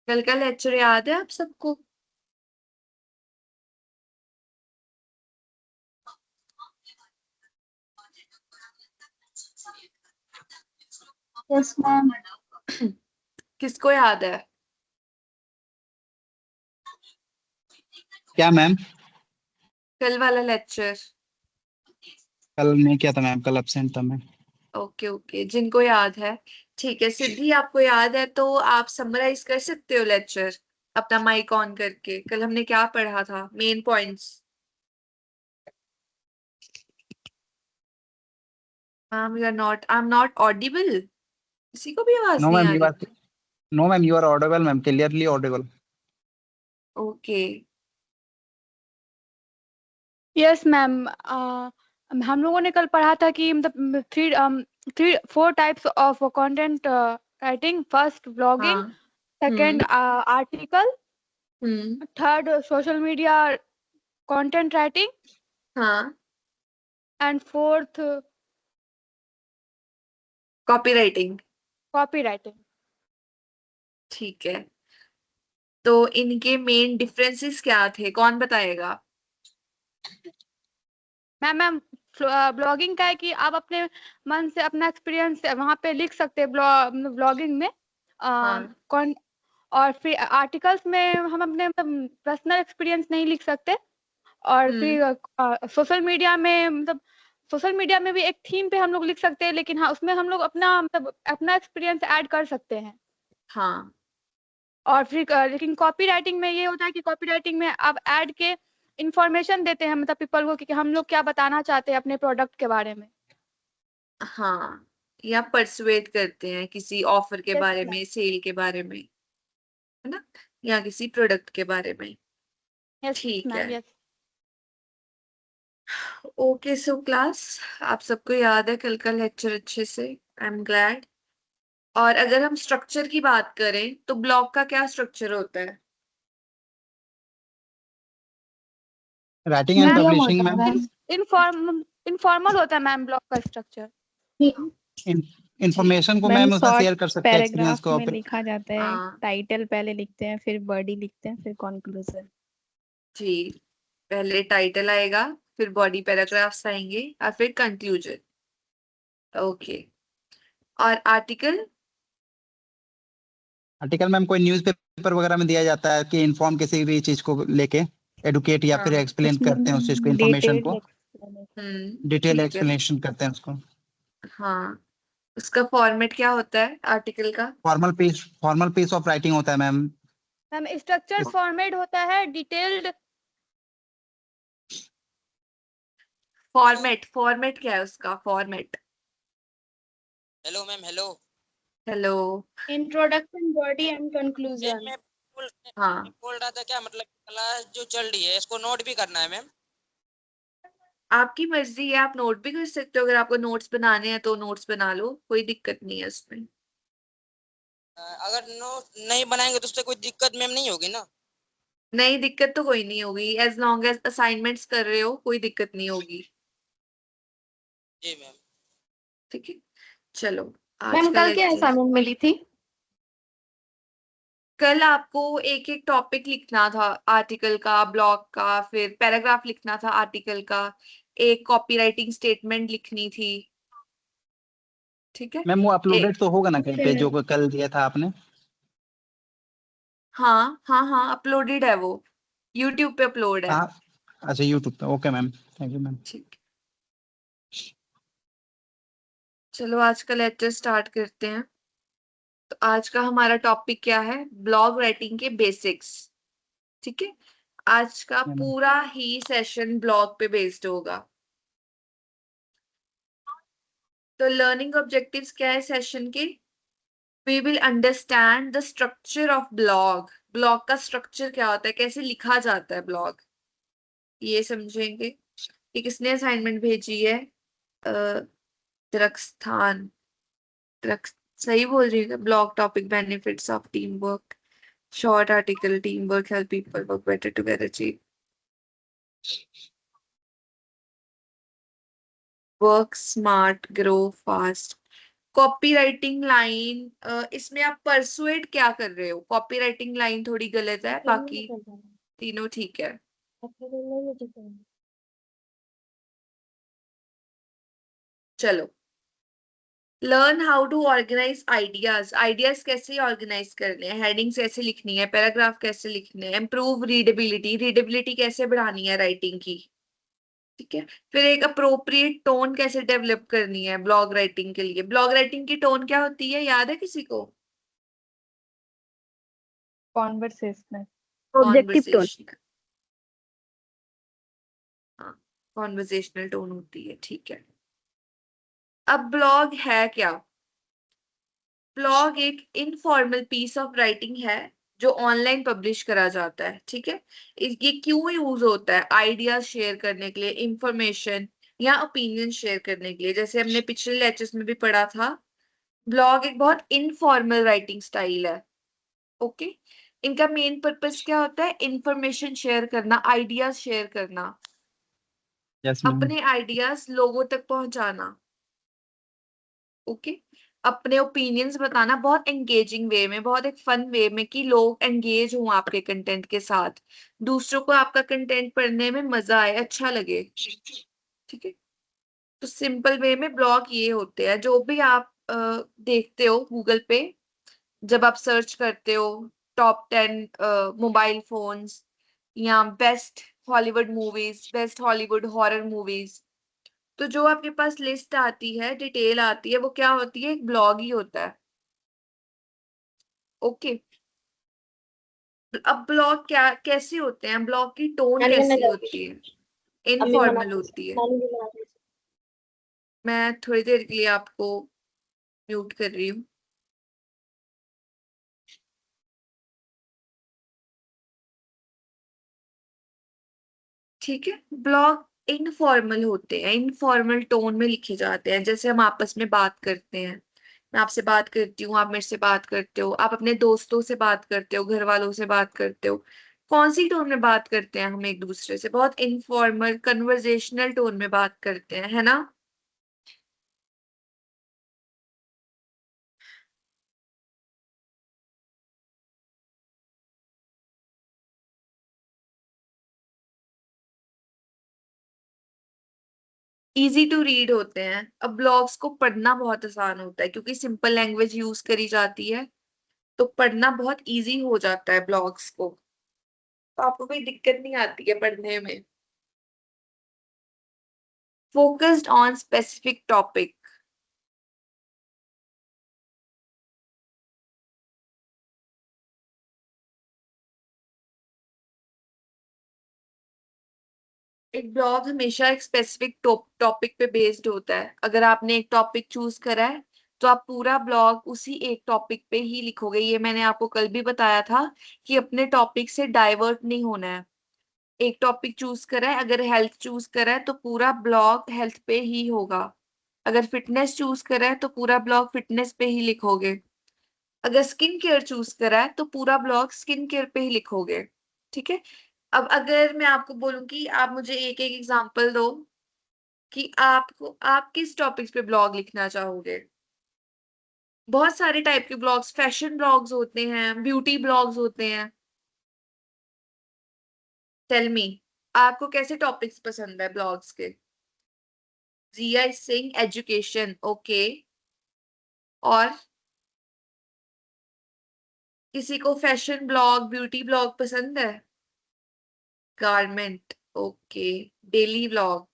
कल का लेक्चर याद है आप सबको? Yes ma'am. किसको याद है? क्या मैम? कल वाला लेक्चर। कल नहीं किया था मैम, कल एब्सेंट था मैं। ओके ओके, जिनको याद है ठीक है। सिद्धि आपको याद है तो आप समराइज कर सकते हो लेक्चर अपना माइक ऑन करके। कल हमने क्या पढ़ा था, main points. Ma'am you are not, I am not audible. किसी को भी आवाज नो नहीं मैम आ यू रही? Are, no ma'am you are audible ma'am, clearly audible. Okay. Yes ma'am. हम लोगों ने कल पढ़ा था कि मतलब three four types of content writing. First blogging, हाँ। Second article, hmm. Third social media content writing, हाँ, and fourth copy writing. Copy writing. ठीक है, तो इनके मेन डिफरेंसेस क्या थे, कौन बताएगा? मैम ब्लॉगिंग का है कि आप अपने मन से अपना एक्सपीरियंस वहां पे लिख सकते हैं ब्लॉगिंग में। हाँ। कौन और फिर आर्टिकल्स में हम अपने पर्सनल एक्सपीरियंस नहीं लिख सकते। और हम्म। फिर सोशल मीडिया में मतलब सोशल मीडिया में भी एक थीम पे हम लोग लिख सकते हैं, लेकिन हाँ उसमें हम लोग अपना मतलब अपना एक्सपीरियंस ऐड कर सकते हैं। हाँ। और फिर लेकिन कॉपी राइटिंग में ये होता है कि कॉपी राइटिंग में आप ऐड के इंफॉर्मेशन देते हैं मतलब पीपल को कि हम लोग क्या बताना चाहते हैं अपने प्रोडक्ट के बारे में। हाँ, या परसुएट करते हैं किसी ऑफर के यस बारे मैम। में, सेल के बारे में, है ना, या किसी प्रोडक्ट के बारे में। यस ठीक है। Ma'am. Yes. Okay so class, आप सबको याद है कल का लेक्चर अच्छे से? I am glad. और अगर हम स्ट्रक्चर की बात करें तो ब्लॉग का क्या स्ट्रक्चर होता है? Writing and ma'am publishing ma'am. Informal होता है मैम ब्लॉग का स्ट्रक्चर। इंफॉर्मेशन को मैम मैम उसमें शॉर्ट शेयर कर सकते हैं, एक्सपीरियंस पैराग्राफ को में फिर। लिखा जाता है। हाँ टाइटल पहले लिखते हैं, फिर बॉडी लिखते हैं, फिर कंक्लूजन। जी, पहले टाइटल आएगा, फिर बॉडी पैराग्राफ्स आएंगे और फिर कंक्लूजन। ओके। और आर्टिकल? आर्टिकल मैम कोई न्यूज़पेपर वगैरह में दिया जाता है कि इन्फॉर्म किसी भी चीज को लेके, एडुकेट या फिर हाँ। एक्सप्लेन उसमें करते हैं उस चीज को, इन्फॉर्मेशन डिटेल को डिटेल ठीक है। एक्सप्लेनेशन करते हैं उसको। हाँ, उसका फॉर्मेट क्या होता है आर्टिकल का? फॉर्मल पीस ऑफ राइटिंग होता है मैम। मैम स्ट्रक्चर फॉर्मेट होता है डिटेल्ड। फॉर्मेट, फॉर्मेट क्या है उसका format? Hello ma'am, hello. Hello. Introduction, body and मैं कंक्लूजन। मैं बोल हाँ, बोल रहा था क्या मतलब क्लास जो चल रही है इसको नोट भी करना है मैम? आपकी मर्जी है, आप नोट भी कर सकते हो। अगर आपको नोट्स बनाने हैं तो नोट्स बना लो, कोई दिक्कत नहीं है उसमें। अगर नोट नहीं बनाएंगे तो उससे कोई दिक्कत मैम नहीं होगी ना? नहीं, दिक्कत तो कोई नहीं होगी, एज लॉन्ग एज असाइनमेंट्स कर रहे हो कोई दिक्कत नहीं होगी। जी मैम। ठीक है, चलो। आज मैम का कल क्या लेक्चर, असाइनमेंट मिली थी? कल आपको एक एक टॉपिक लिखना था, आर्टिकल का, ब्लॉग का, फिर पैराग्राफ लिखना था आर्टिकल का, एक कॉपीराइटिंग स्टेटमेंट लिखनी थी। ठीक है। मैम वो एक, अपलोडेड तो होगा ना कहीं पे, जो कल दिया था आपने? हाँ हाँ हाँ, अपलोडेड है वो, यूट्यूब पे अपलोड है। हाँ। अच्छा यूट्यूब पे, okay ma'am, thank you ma'am. ठीक, चलो आज का लेक्चर स्टार्ट करते हैं। तो आज का हमारा टॉपिक क्या है? ब्लॉग राइटिंग के बेसिक्स। ठीक है, आज का मैम पूरा ही सेशन ब्लॉग पे बेस्ड होगा। तो लर्निंग ऑब्जेक्टिव्स क्या है सेशन के? We will understand the structure of blog. Blog का स्ट्रक्चर क्या होता है, कैसे लिखा जाता है ब्लॉग, ये समझेंगे। कि किसने असाइनमेंट भेजी है? दरख्स्थान, दरख्त, सही बोल रही है? Blog topic, benefits of team work, short article, team work help people work better together, achieve work smart, grow fast. Copy writing line, इसमें आप परसुएट क्या कर रहे हो? कॉपी राइटिंग लाइन थोड़ी गलत है, बाकी तीनों ठीक है। चलो, learn how to organise ideas. Ideas कैसे ऑर्गेनाइज करने हैं, हेडिंग्स कैसे लिखनी है, पैराग्राफ कैसे लिखने हैं, इम्प्रूव रीडेबिलिटी, रीडेबिलिटी कैसे बढ़ानी है राइटिंग की, ठीक है। फिर एक अप्रोप्रिएट टोन कैसे डेवलप करनी है ब्लॉग राइटिंग के लिए। ब्लॉग राइटिंग की टोन क्या होती है, याद है किसी को? कॉन्वर्सेशनल। Objective tone. कॉन्वर्सेशनल, हाँ, कॉन्वर्सेशनल टोन होती है, ठीक है। अब ब्लॉग है क्या? ब्लॉग एक इनफॉर्मल पीस ऑफ राइटिंग है जो ऑनलाइन पब्लिश करा जाता है, ठीक है। ये क्यों यूज होता है? आइडियाज शेयर करने के लिए, इंफॉर्मेशन या ओपिनियन शेयर करने के लिए। जैसे हमने पिछले लेक्चर्स में भी पढ़ा था, ब्लॉग एक बहुत इनफॉर्मल राइटिंग स्टाइल है, ओके। इनका मेन पर्पस क्या होता है? इंफॉर्मेशन शेयर करना, आइडियाज शेयर करना, यस मैम। अपने आइडियाज लोगों तक पहुंचाना, ओके। अपने ओपिनियंस बताना बहुत एंगेजिंग वे में, बहुत एक फन वे में, कि लोग एंगेज हों आपके कंटेंट के साथ, दूसरों को आपका कंटेंट पढ़ने में मजा आए, अच्छा लगे, ठीक है। तो सिंपल वे में ब्लॉग ये होते हैं। जो भी आप देखते हो गूगल पे, जब आप सर्च करते हो टॉप 10 मोबाइल फोन्स या best Hollywood movies, best Hollywood horror movies, तो जो आपके पास लिस्ट आती है, डिटेल आती है, वो क्या होती है? एक ब्लॉग ही होता है, ओके। अब ब्लॉग क्या कैसे होते हैं? ब्लॉग की टोन कैसी होती है? इनफॉर्मल होती है। मैं थोड़ी देर के लिए आपको म्यूट कर रही हूँ। ठीक है, ब्लॉग इनफॉर्मल होते हैं, इनफॉर्मल टोन में लिखे जाते हैं, जैसे हम आपस में बात करते हैं। मैं आपसे बात करती हूँ, आप मेरे से बात करते हो, आप अपने दोस्तों से बात करते हो, घर वालों से बात करते हो। कौन सी टोन में बात करते हैं हम एक दूसरे से? बहुत इनफॉर्मल कन्वर्जेशनल टोन में बात करते हैं, है ना। इजी टू रीड होते हैं। अब ब्लॉग्स को पढ़ना बहुत आसान होता है क्योंकि सिंपल लैंग्वेज यूज करी जाती है, तो पढ़ना बहुत इजी हो जाता है ब्लॉग्स को, तो आपको कोई दिक्कत नहीं आती है पढ़ने में। Focused on specific topic. एक ब्लॉग हमेशा एक स्पेसिफिक टॉपिक पे बेस्ड होता है। अगर आपने एक टॉपिक चूज करा है, तो आप पूरा ब्लॉग उसी एक टॉपिक पे ही लिखोगे। ये मैंने आपको कल भी बताया था कि अपने टॉपिक से डाइवर्ट नहीं होना है। एक टॉपिक चूज करा है, अगर हेल्थ चूज करा है तो पूरा ब्लॉग हेल्थ पे ही होगा। अगर फिटनेस चूज करा है तो पूरा ब्लॉग फिटनेस पे ही लिखोगे। अगर स्किन केयर चूज करा है तो पूरा ब्लॉग स्किन केयर पे ही लिखोगे, ठीक है। अब अगर मैं आपको बोलूं कि आप मुझे एक एक एग्जांपल दो कि आप किस टॉपिक्स पे ब्लॉग लिखना चाहोगे। बहुत सारे टाइप के ब्लॉग्स, फैशन ब्लॉग्स होते हैं, ब्यूटी ब्लॉग्स होते हैं। टेल मी, आपको कैसे टॉपिक्स पसंद है ब्लॉग्स के? जिया इज सेइंग एजुकेशन, ओके। और किसी को फैशन ब्लॉग, ब्यूटी ब्लॉग पसंद है? Garment, okay. Daily vlog,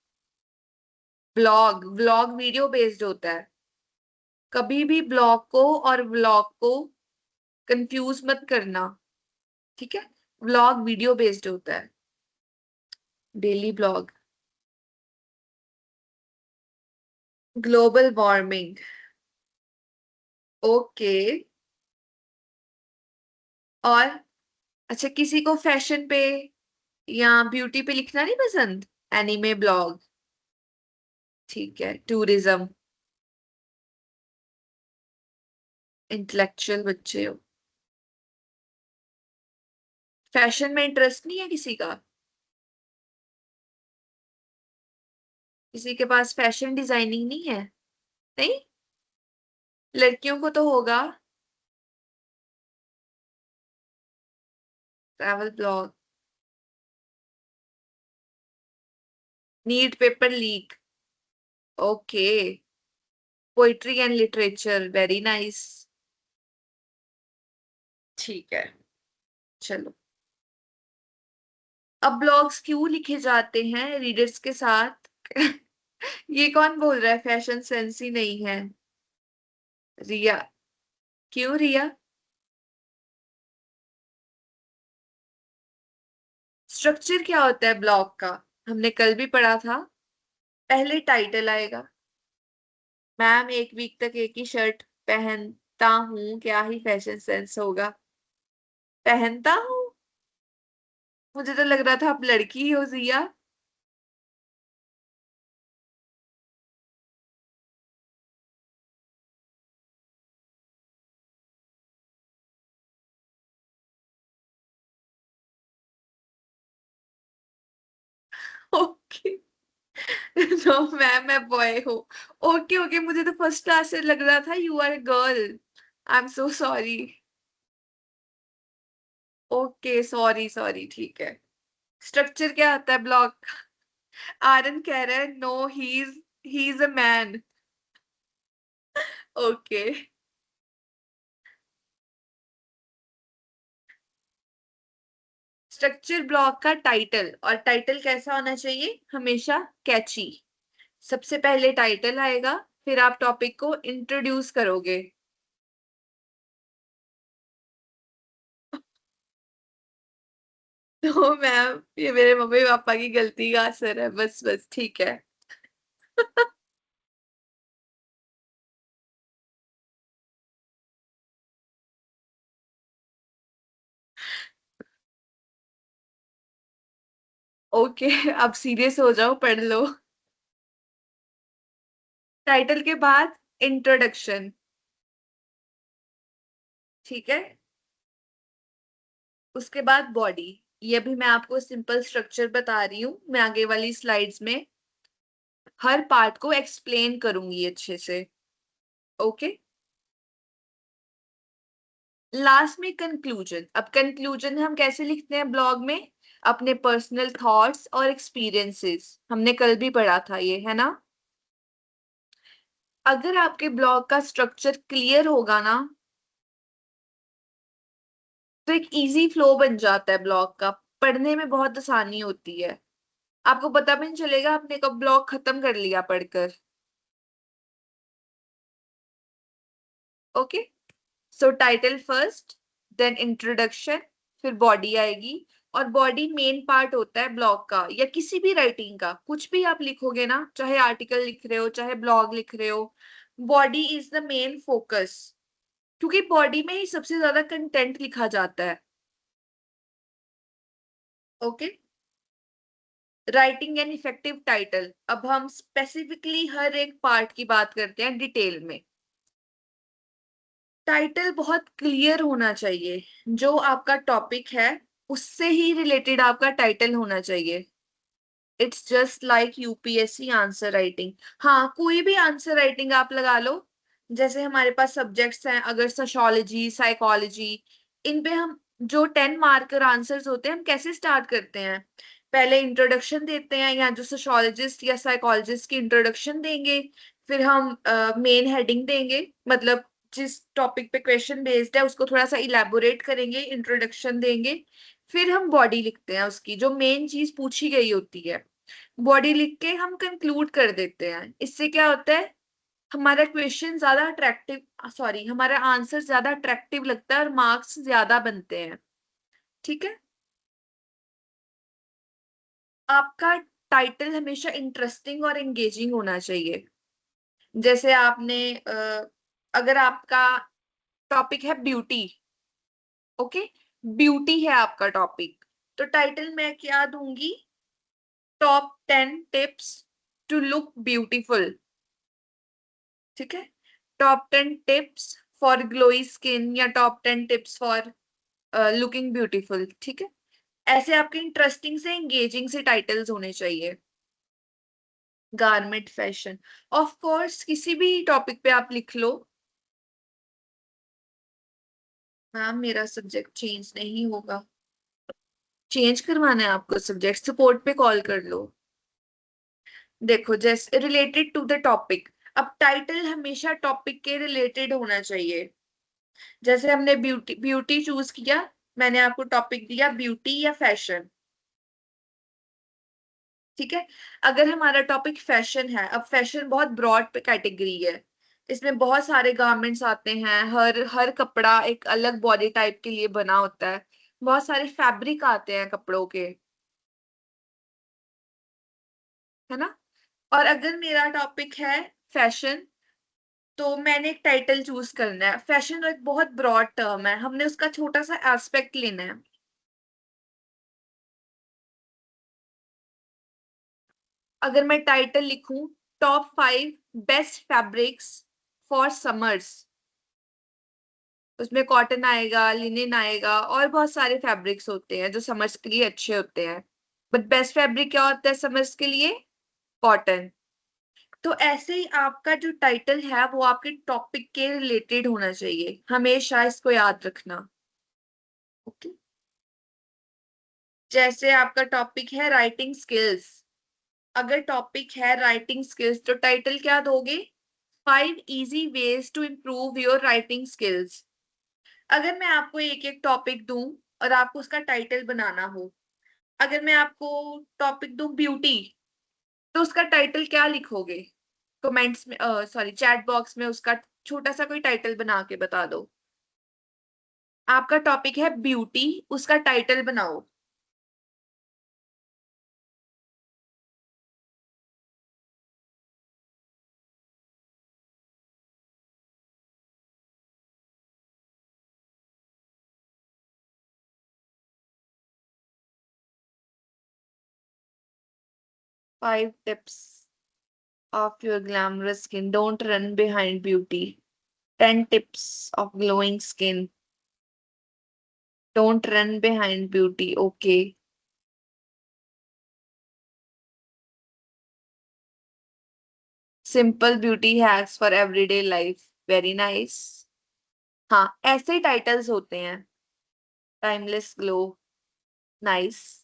blog vlog video based होता है। कभी भी ब्लॉग को और व्लॉग को कंफ्यूज मत करना, ठीक है। व्लॉग वीडियो बेस्ड होता है। Daily blog, global warming, okay. और अच्छा, किसी को फैशन पे या ब्यूटी पे लिखना नहीं पसंद? एनीमे ब्लॉग, ठीक है। टूरिज्म, इंटेलेक्चुअल बच्चे हो। फैशन में इंटरेस्ट नहीं है किसी का? किसी के पास फैशन डिजाइनिंग नहीं है? नहीं, लड़कियों को तो होगा travel blog, NEET paper leak, okay, poetry and literature, very nice, ठीक है। चलो, अब ब्लॉग्स क्यों लिखे जाते हैं रीडर्स के साथ? ये कौन बोल रहा है फैशन सेंस ही नहीं है? रिया, क्यों रिया? स्ट्रक्चर क्या होता है ब्लॉग का? हमने कल भी पढ़ा था। पहले टाइटल आएगा, मैम एक वीक तक एक ही शर्ट पहनता हूँ, क्या ही फैशन सेंस होगा। पहनता हूँ, मुझे तो लग रहा था आप लड़की हो जिया। ओके, नो मैम मैं बॉय हूँ। ओके ओके, मुझे तो फर्स्ट क्लास से लग रहा था you are a girl. I am so sorry. Okay, sorry sorry, ठीक है। स्ट्रक्चर क्या होता है ब्लॉग? आर्यन कह रहा है no, he is a man. Okay, structure blog का टाइटल, और टाइटल कैसा होना चाहिए? हमेशा कैची। सबसे पहले टाइटल आएगा, फिर आप टॉपिक को इंट्रोड्यूस करोगे। तो मैम ये मेरे मम्मी पापा की गलती का असर है, बस बस, ठीक है। ओके, अब सीरियस हो जाओ, पढ़ लो। टाइटल के बाद इंट्रोडक्शन, ठीक है। उसके बाद बॉडी। ये भी मैं आपको सिंपल स्ट्रक्चर बता रही हूँ, मैं आगे वाली स्लाइड्स में हर पार्ट को एक्सप्लेन करूंगी अच्छे से। ओके, लास्ट में कंक्लूजन। अब कंक्लूजन हम कैसे लिखते हैं ब्लॉग में? अपने पर्सनल थॉट्स और एक्सपीरियंसेस, हमने कल भी पढ़ा था ये, है ना। अगर आपके ब्लॉग का स्ट्रक्चर क्लियर होगा ना, तो एक इजी फ्लो बन जाता है ब्लॉग का, पढ़ने में बहुत आसानी होती है। आपको पता भी नहीं चलेगा आपने कब ब्लॉग खत्म कर लिया पढ़कर। Okay, so title first, then introduction, फिर बॉडी आएगी। और बॉडी मेन पार्ट होता है ब्लॉग का या किसी भी राइटिंग का। कुछ भी आप लिखोगे ना, चाहे आर्टिकल लिख रहे हो चाहे ब्लॉग लिख रहे हो, body is the main focus, क्योंकि बॉडी में ही सबसे ज्यादा कंटेंट लिखा जाता है। Okay, writing an effective title. अब हम स्पेसिफिकली हर एक पार्ट की बात करते हैं डिटेल में। टाइटल बहुत क्लियर होना चाहिए, जो आपका टॉपिक है उससे ही रिलेटेड आपका टाइटल होना चाहिए। It's just like UPSC answer writing. हाँ, कोई भी आंसर राइटिंग आप लगा लो। जैसे हमारे पास सब्जेक्ट्स हैं, अगर सोशियोलॉजी, साइकोलॉजी, इन पे हम जो 10 मार्कर आंसर्स होते हैं, हम कैसे स्टार्ट करते हैं? पहले इंट्रोडक्शन देते हैं, या जो सोशियोलॉजिस्ट या साइकोलॉजिस्ट की इंट्रोडक्शन देंगे, फिर हम मेन हेडिंग देंगे, मतलब जिस टॉपिक पे क्वेश्चन बेस्ड है उसको थोड़ा सा इलेबोरेट करेंगे, इंट्रोडक्शन देंगे, फिर हम बॉडी लिखते हैं उसकी, जो मेन चीज पूछी गई होती है। बॉडी लिख के हम कंक्लूड कर देते हैं। इससे क्या होता है? हमारा क्वेश्चन ज्यादा अट्रैक्टिव, सॉरी, हमारा आंसर ज्यादा अट्रैक्टिव लगता है और मार्क्स ज्यादा बनते हैं, ठीक है। आपका टाइटल हमेशा इंटरेस्टिंग और एंगेजिंग होना चाहिए। जैसे आपने अगर आपका टॉपिक है ब्यूटी, ओके, ब्यूटी है आपका टॉपिक, तो टाइटल मैं क्या दूंगी? Top 10 tips to look beautiful, ठीक है। Top 10 tips for glowy skin, या top 10 tips for looking beautiful, ठीक है। ऐसे आपके इंटरेस्टिंग से एंगेजिंग से टाइटल्स होने चाहिए। गारमेंट फैशन, ऑफ कोर्स किसी भी टॉपिक पे आप लिख लो, मैम मेरा सब्जेक्ट चेंज नहीं होगा। चेंज करवाना है आपको सब्जेक्ट, सपोर्ट पे कॉल कर लो। देखो जैसे रिलेटेड टू द टॉपिक, अब टाइटल हमेशा टॉपिक के रिलेटेड होना चाहिए। जैसे हमने ब्यूटी ब्यूटी चूज किया, मैंने आपको टॉपिक दिया ब्यूटी या फैशन, ठीक है। अगर हमारा टॉपिक फैशन है, अब फैशन बहुत ब्रॉड कैटेगरी है, इसमें बहुत सारे गारमेंट्स आते हैं, हर कपड़ा एक अलग बॉडी टाइप के लिए बना होता है, बहुत सारे फैब्रिक आते हैं कपड़ों के, है ना। और अगर मेरा टॉपिक है फैशन, तो मैंने एक टाइटल चूज करना है। फैशन एक बहुत ब्रॉड टर्म है, हमने उसका छोटा सा एस्पेक्ट लेना है। अगर मैं टाइटल लिखूं top 5 best fabrics for summers, उसमें कॉटन आएगा, लिनेन आएगा, और बहुत सारे फैब्रिक्स होते हैं जो समर्स के लिए अच्छे होते हैं। बट बेस्ट फैब्रिक क्या होता है समर्स के लिए? कॉटन। तो ऐसे ही आपका जो टाइटल है वो आपके टॉपिक के रिलेटेड होना चाहिए, हमेशा इसको याद रखना। ओके। जैसे आपका टॉपिक है राइटिंग स्किल्स, अगर टॉपिक है राइटिंग स्किल्स तो टाइटल क्या दोगे? 5 easy ways to improve your writing skills. अगर मैं आपको एक एक टॉपिक दूं और आपको उसका टाइटल बनाना हो, अगर मैं आपको टॉपिक दूं ब्यूटी, तो उसका टाइटल क्या लिखोगे? कमेंट्स में, सॉरी चैट बॉक्स में उसका छोटा सा कोई टाइटल बना के बता दो। आपका टॉपिक है ब्यूटी, उसका टाइटल बनाओ। Five tips of your glamorous skin. Don't run behind beauty. 10 tips of glowing skin. Don't run behind beauty. Okay. Simple beauty hacks for everyday life. Very nice. हाँ, ऐसे टाइटल्स होते हैं। Timeless glow. Nice.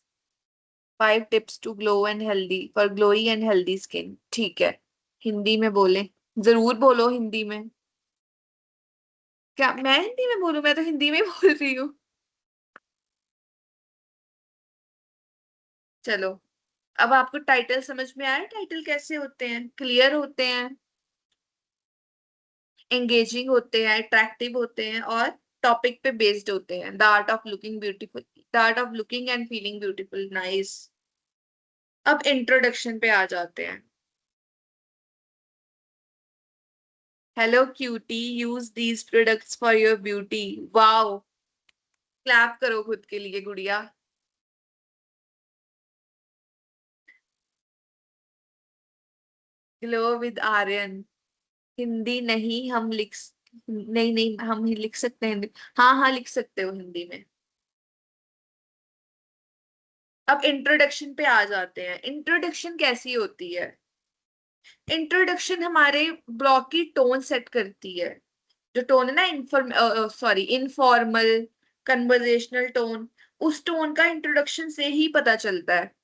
5 tips to glow and healthy for glowy and healthy skin. ठीक है, हिंदी में बोले, जरूर बोलो हिंदी में। क्या मैं हिंदी में बोलूं? मैं तो हिंदी में बोल रही हूँ। चलो, अब आपको टाइटल समझ में आया? टाइटल कैसे होते हैं? क्लियर होते हैं, एंगेजिंग होते हैं, अट्रैक्टिव होते हैं, और टॉपिक पे बेस्ड होते हैं। The art of looking beautiful, the art of looking and feeling beautiful. Nice. अब इंट्रोडक्शन पे आ जाते हैं। Hello cutie, use these products for your beauty. Wow, clap करो खुद के लिए गुड़िया। Glow with Aryan. हिंदी नहीं, हम नहीं नहीं, हम ही लिख सकते हैं हिंदी। हाँ हाँ, लिख सकते हो हिंदी में। अब इंट्रोडक्शन पे आ जाते हैं। इंट्रोडक्शन कैसी होती है? इंट्रोडक्शन हमारे ब्लॉग की टोन सेट करती है। जो टोन है ना, इनफॉर्मल कन्वर्जेशनल टोन, उस टोन का इंट्रोडक्शन से ही पता चलता है।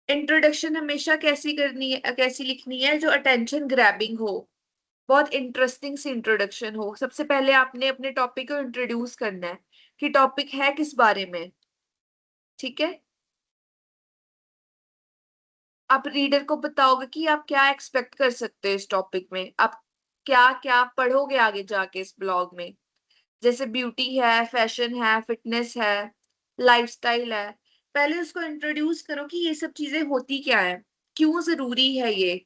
इंट्रोडक्शन हमेशा कैसी करनी है, कैसी लिखनी है? जो अटेंशन ग्रैबिंग हो, बहुत इंटरेस्टिंग सी इंट्रोडक्शन हो। सबसे पहले आपने अपने टॉपिक को इंट्रोड्यूस करना है कि टॉपिक है किस बारे में, ठीक है। आप रीडर को बताओगे कि आप क्या एक्सपेक्ट कर सकते हो इस टॉपिक में, आप क्या क्या पढ़ोगे आगे जाके इस ब्लॉग में। जैसे ब्यूटी है, फैशन है, फिटनेस है, लाइफस्टाइल है। पहले उसको इंट्रोड्यूस करो कि ये सब चीजें होती क्या है, क्यों जरूरी है, ये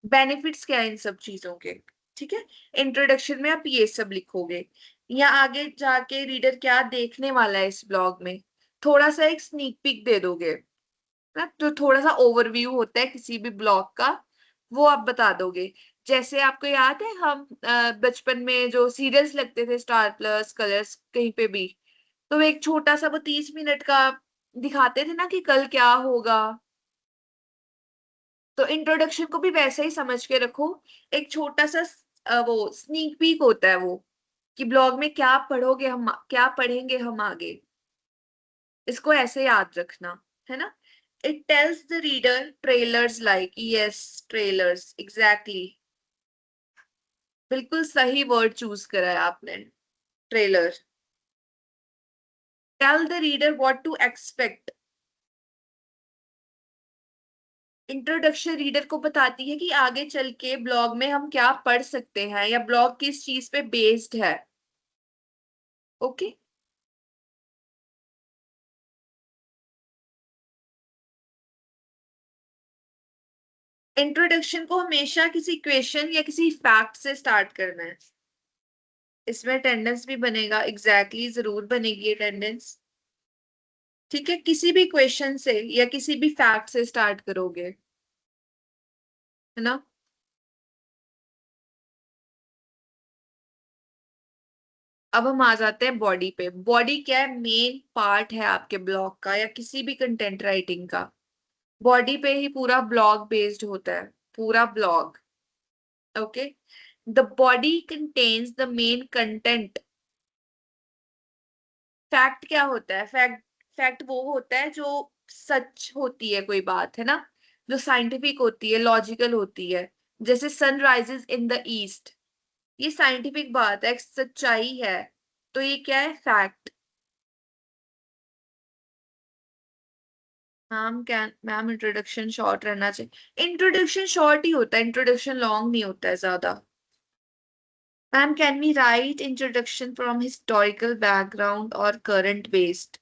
बेनिफिट्स क्या है इन सब चीजों के, ठीक है। इंट्रोडक्शन में आप ये सब लिखोगे, या आगे जाके रीडर क्या देखने वाला है इस ब्लॉग में, थोड़ा सा एक स्नीक पीक दे दोगे ना। तो थोड़ा सा ओवरव्यू होता है किसी भी ब्लॉग का, वो आप बता दोगे। जैसे आपको याद है हम बचपन में जो सीरियल्स लगते थे, स्टार प्लस, कलर्स, कहीं पे भी, तो एक छोटा सा वो 30 मिनट का दिखाते थे ना कि कल क्या होगा। तो इंट्रोडक्शन को भी वैसे ही समझ के रखो, एक छोटा सा वो स्नीक पीक होता है वो, कि ब्लॉग में क्या पढ़ोगे हम, क्या पढ़ेंगे हम आगे, इसको ऐसे याद रखना है ना। It tells the reader trailers like, yes trailers, exactly, बिल्कुल सही वर्ड चूज करा है आपने, trailer. Tell the reader what to expect, introduction reader को बताती है कि आगे चल के ब्लॉग में हम क्या पढ़ सकते हैं या ब्लॉग किस चीज पे बेस्ड है। ओके इंट्रोडक्शन को हमेशा किसी क्वेश्चन या किसी फैक्ट से स्टार्ट करना है। इसमें अटेंडेंस भी बनेगा, एग्जैक्टली जरूर बनेगी अटेंडेंस। ठीक है, किसी भी क्वेश्चन से या किसी भी फैक्ट से स्टार्ट करोगे, है ना। अब हम आ जाते हैं बॉडी पे। बॉडी क्या है, मेन पार्ट है आपके ब्लॉग का या किसी भी कंटेंट राइटिंग का। बॉडी पे ही पूरा ब्लॉग बेस्ड होता है, पूरा blog. Okay, the body contains the main content. Fact क्या होता है, फैक्ट वो होता है जो सच होती है कोई बात, है ना, जो साइंटिफिक होती है, लॉजिकल होती है। जैसे sun rises in the east, ये साइंटिफिक बात है, एक सच्चाई है, तो ये क्या है, फैक्ट। मैम इंट्रोडक्शन शॉर्ट रहना चाहिए, इंट्रोडक्शन शॉर्ट ही होता है, इंट्रोडक्शन लॉन्ग नहीं होता है ज्यादा। Ma'am can we write introduction from historical background और करंट बेस्ड।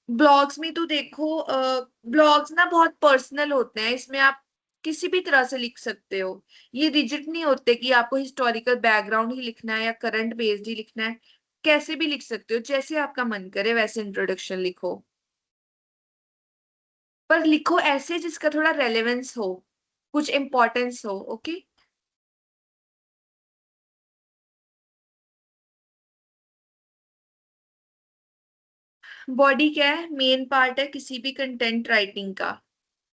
ब्लॉग्स में तो देखो, ब्लॉग्स ना बहुत पर्सनल होते हैं, इसमें आप किसी भी तरह से लिख सकते हो। ये रिजिड नहीं होते कि आपको हिस्टोरिकल बैकग्राउंड ही लिखना है या करंट बेस्ड ही लिखना है, कैसे भी लिख सकते हो, जैसे आपका मन करे वैसे इंट्रोडक्शन लिखो, पर लिखो ऐसे जिसका थोड़ा रेलेवेंस हो, कुछ इंपॉर्टेंस हो। ओके बॉडी क्या है, मेन पार्ट है किसी भी कंटेंट राइटिंग का।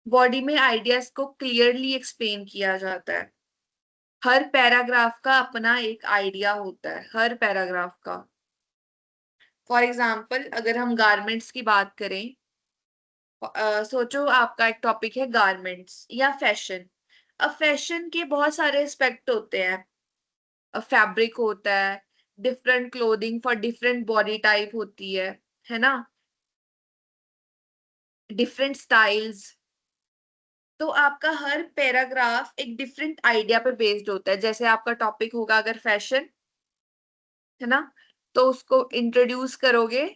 बॉडी में आइडियाज को क्लियरली एक्सप्लेन किया जाता है। हर पैराग्राफ का अपना एक आइडिया होता है, हर पैराग्राफ का। फॉर एग्जाम्पल अगर हम गारमेंट्स की बात करें, सोचो आपका एक टॉपिक है गारमेंट्स या फैशन। अब फैशन के बहुत सारे एस्पेक्ट होते हैं, फैब्रिक होता है, different clothing for different body type होती है ना, डिफरेंट स्टाइल्स। तो आपका हर पैराग्राफ एक डिफरेंट आइडिया पे बेस्ड होता है। जैसे आपका टॉपिक होगा अगर फैशन, है ना, तो उसको इंट्रोड्यूस करोगे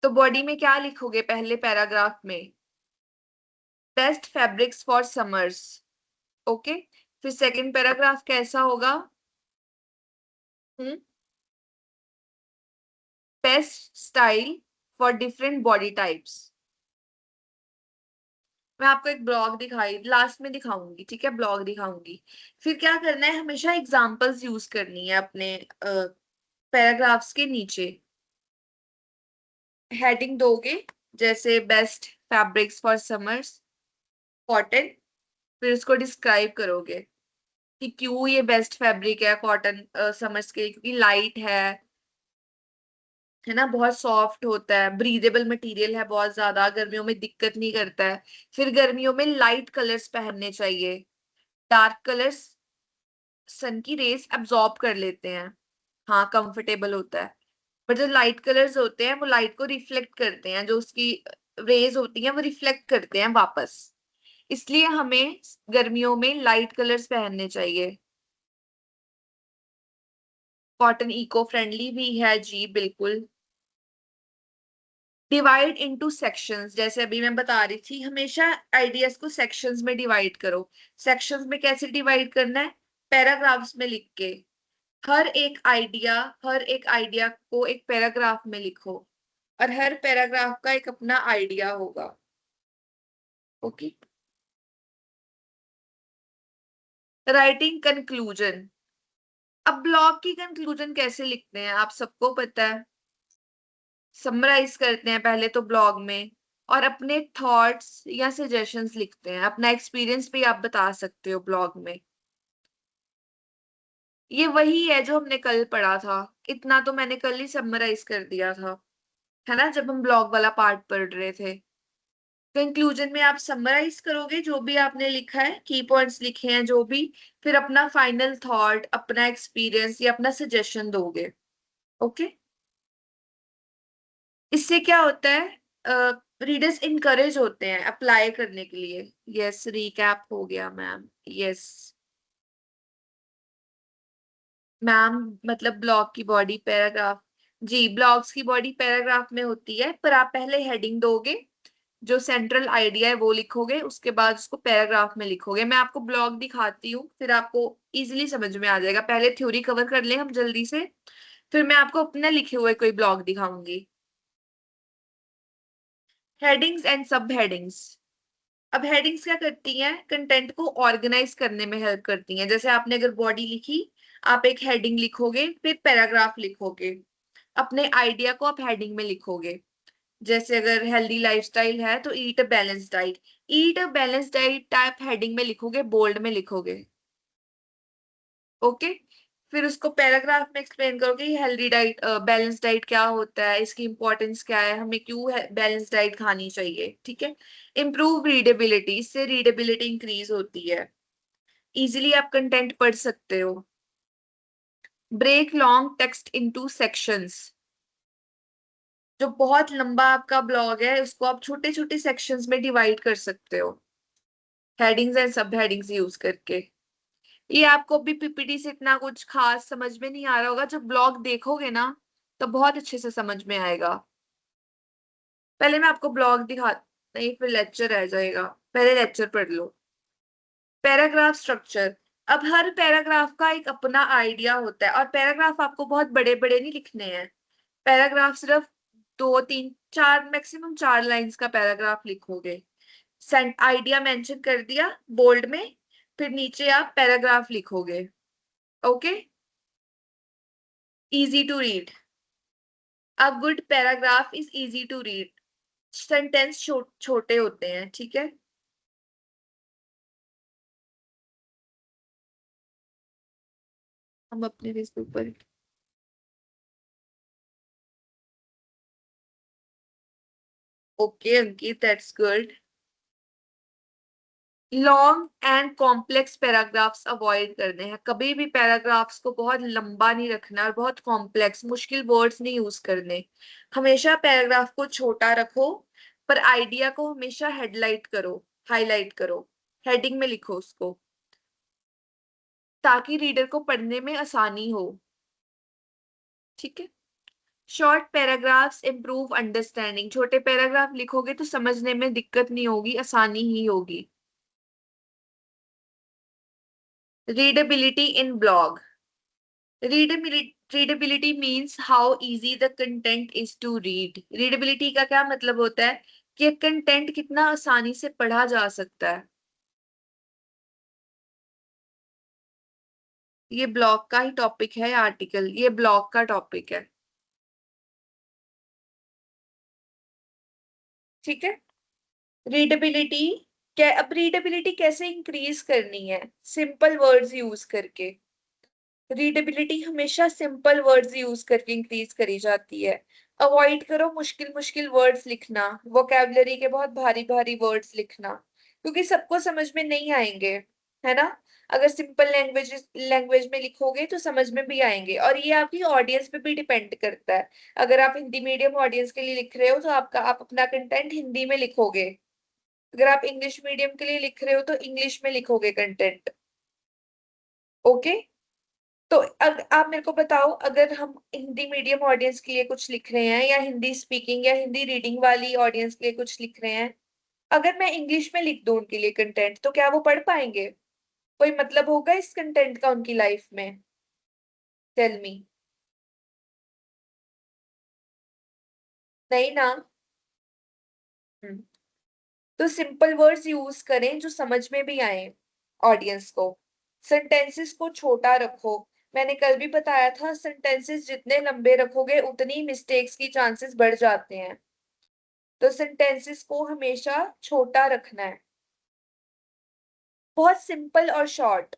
तो बॉडी में क्या लिखोगे, पहले पैराग्राफ में best fabrics for summers. Okay, फिर सेकंड पैराग्राफ कैसा होगा, best style for different body types. मैं आपको एक ब्लॉग दिखाई, लास्ट में दिखाऊंगी, ठीक है, ब्लॉग दिखाऊंगी। फिर क्या करना है, हमेशा एग्जांपल्स यूज करनी है अपने पैराग्राफ्स के नीचे। हेडिंग दोगे, जैसे best fabrics for summers, cotton, फिर उसको डिस्क्राइब करोगे कि क्यों ये बेस्ट फैब्रिक है कॉटन समर्स के लिए, क्योंकि लाइट है ना, बहुत सॉफ्ट होता है, ब्रीदेबल मटेरियल है, बहुत ज्यादा गर्मियों में दिक्कत नहीं करता है। फिर गर्मियों में लाइट कलर्स पहनने चाहिए, डार्क कलर्स सन की रेज अब्सॉर्ब कर लेते हैं, हाँ कंफर्टेबल होता है। पर जो लाइट कलर्स होते हैं वो लाइट को रिफ्लेक्ट करते हैं, जो उसकी रेज होती हैं वो रिफ्लेक्ट करते हैं वापस, इसलिए हमें गर्मियों में लाइट कलर्स पहनने चाहिए। कॉटन इको फ्रेंडली भी है जी, बिल्कुल। डिवाइड इनटू सेक्शंस, जैसे अभी मैं बता रही थी, हमेशा आइडियाज को सेक्शंस में डिवाइड करो। सेक्शंस में कैसे डिवाइड करना है, पैराग्राफ्स में लिख के। हर एक आइडिया को एक पैराग्राफ में लिखो और हर पैराग्राफ का एक अपना आइडिया होगा। Okay, writing conclusion. अब ब्लॉग की कंक्लूजन कैसे लिखते हैं आप सबको पता है, समराइज करते हैं पहले तो ब्लॉग में और अपने थॉट्स या सजेशंस लिखते हैं, अपना एक्सपीरियंस भी आप बता सकते हो ब्लॉग में। ये वही है जो हमने कल पढ़ा था, इतना तो मैंने कल ही समराइज कर दिया था, है ना, जब हम ब्लॉग वाला पार्ट पढ़ रहे थे। कंक्लूजन में आप समराइज करोगे जो भी आपने लिखा है, की पॉइंट्स लिखे हैं जो भी, फिर अपना फाइनल थॉट, अपना एक्सपीरियंस या अपना सजेशन दोगे। ओके, इससे क्या होता है, रीडर्स इनकरेज होते हैं अप्लाई करने के लिए। यस, रिकैप हो गया मैम। यस मैम, मतलब ब्लॉग की बॉडी पैराग्राफ, जी ब्लॉग्स की बॉडी पैराग्राफ में होती है, पर आप पहले हेडिंग दोगे, जो सेंट्रल आइडिया है वो लिखोगे, उसके बाद उसको पैराग्राफ में लिखोगे। मैं आपको ब्लॉग दिखाती हूँ, फिर आपको इजीली समझ में आ जाएगा। पहले थ्योरी कवर कर ले हम जल्दी से, फिर मैं आपको अपने लिखे हुए कोई ब्लॉग दिखाऊंगी। हेडिंग्स एंड सब हेडिंग्स। अब हेडिंग्स क्या करती हैं, कंटेंट को ऑर्गेनाइज करने में हेल्प करती हैं। जैसे आपने अगर बॉडी लिखी, आप एक हेडिंग लिखोगे, फिर पैराग्राफ लिखोगे, अपने आइडिया को आप हेडिंग में लिखोगे। जैसे अगर हेल्दी लाइफस्टाइल है तो eat a balance diet, eat a balance diet type heading में लिखोगे, बोल्ड में लिखोगे। ओके, फिर उसको पैराग्राफ में एक्सप्लेन करोगे हेल्दी डाइट, बैलेंस डाइट क्या होता है, इसकी इंपॉर्टेंस क्या है, हमें क्यों बैलेंस डाइट खानी चाहिए। ठीक है, इम्प्रूव रीडेबिलिटी, इससे रीडेबिलिटी इंक्रीज होती है, इजिली आप कंटेंट पढ़ सकते हो। Break long text into sections, जो बहुत लंबा आपका ब्लॉग है उसको आप छोटे छोटे सेक्शंस में डिवाइड कर सकते हो, हेडिंग्स एंड सब हेडिंग्स यूज करके। ये आपको भी पीपीटी से इतना कुछ खास समझ में नहीं आ रहा होगा, जब ब्लॉग देखोगे ना तो बहुत अच्छे से समझ में आएगा। पहले मैं आपको ब्लॉग दिखा, नहीं फिर लेक्चर रह जाएगा, पहले लेक्चर पढ़ लो। पैराग्राफ स्ट्रक्चर, अब हर पैराग्राफ का एक अपना आइडिया होता है, और पैराग्राफ आपको बहुत बड़े बड़े नहीं लिखने हैं। पैराग्राफ सिर्फ 2 3 4 मैक्सिमम 4 लाइंस का पैराग्राफ लिखोगे। आइडिया मेंशन कर दिया बोल्ड में, फिर नीचे आप पैराग्राफ लिखोगे। Okay, easy to read, a good paragraph is easy to read, sentence छोटे होते हैं। ठीक है, हम अपने फेसबुक पर, okay Ankit, that's good. Long and complex paragraphs avoid करने हैं, कभी भी पैराग्राफ्स को बहुत लंबा नहीं रखना और बहुत कॉम्प्लेक्स मुश्किल वर्ड्स नहीं यूज करने। हमेशा पैराग्राफ को छोटा रखो, पर आइडिया को हमेशा हेडलाइट करो, हाईलाइट करो, हेडिंग में लिखो उसको, ताकि रीडर को पढ़ने में आसानी हो। ठीक है, शॉर्ट पैराग्राफ्स इंप्रूव अंडरस्टैंडिंग, छोटे पैराग्राफ लिखोगे तो समझने में दिक्कत नहीं होगी, आसानी ही होगी। Readability in blog, readability means how easy the content is to read. Readability का क्या मतलब होता है कि कंटेंट कितना आसानी से पढ़ा जा सकता है। ये ब्लॉग का ही टॉपिक है, आर्टिकल ये ब्लॉग का टॉपिक है। ठीक है, रीडेबिलिटी क्या, अब रीडेबिलिटी कैसे इंक्रीज करनी है, सिंपल वर्ड्स यूज करके। रीडेबिलिटी हमेशा सिंपल वर्ड्स यूज करके इंक्रीज करी जाती है। अवॉइड करो मुश्किल मुश्किल वर्ड्स लिखना, वोकैबुलरी के बहुत भारी भारी वर्ड्स लिखना, क्योंकि सबको समझ में नहीं आएंगे, है ना। अगर सिंपल लैंग्वेज में लिखोगे तो समझ में भी आएंगे, और ये आपकी ऑडियंस पे भी डिपेंड करता है। अगर आप हिंदी मीडियम ऑडियंस के लिए लिख रहे हो तो आप अपना कंटेंट हिंदी में लिखोगे, अगर आप इंग्लिश मीडियम के लिए लिख रहे हो तो इंग्लिश में लिखोगे कंटेंट। ओके, तो आप मेरे को बताओ, अगर हम हिंदी मीडियम ऑडियंस के लिए कुछ लिख रहे हैं, या हिंदी स्पीकिंग या हिंदी रीडिंग वाली ऑडियंस के लिए कुछ लिख रहे हैं, अगर मैं इंग्लिश में लिख दूं उनके लिए कंटेंट, तो क्या वो पढ़ पाएंगे, कोई मतलब होगा इस कंटेंट का उनकी लाइफ में? Tell me. नहीं ना। हम्म, तो सिंपल वर्ड्स यूज करें जो समझ में भी आए ऑडियंस को। सेंटेंसेस को छोटा रखो, मैंने कल भी बताया था, सेंटेंसेस जितने लंबे रखोगे उतनी मिस्टेक्स की चांसेस बढ़ जाते हैं, तो सेंटेंसेस को हमेशा छोटा रखना है, बहुत सिंपल और short.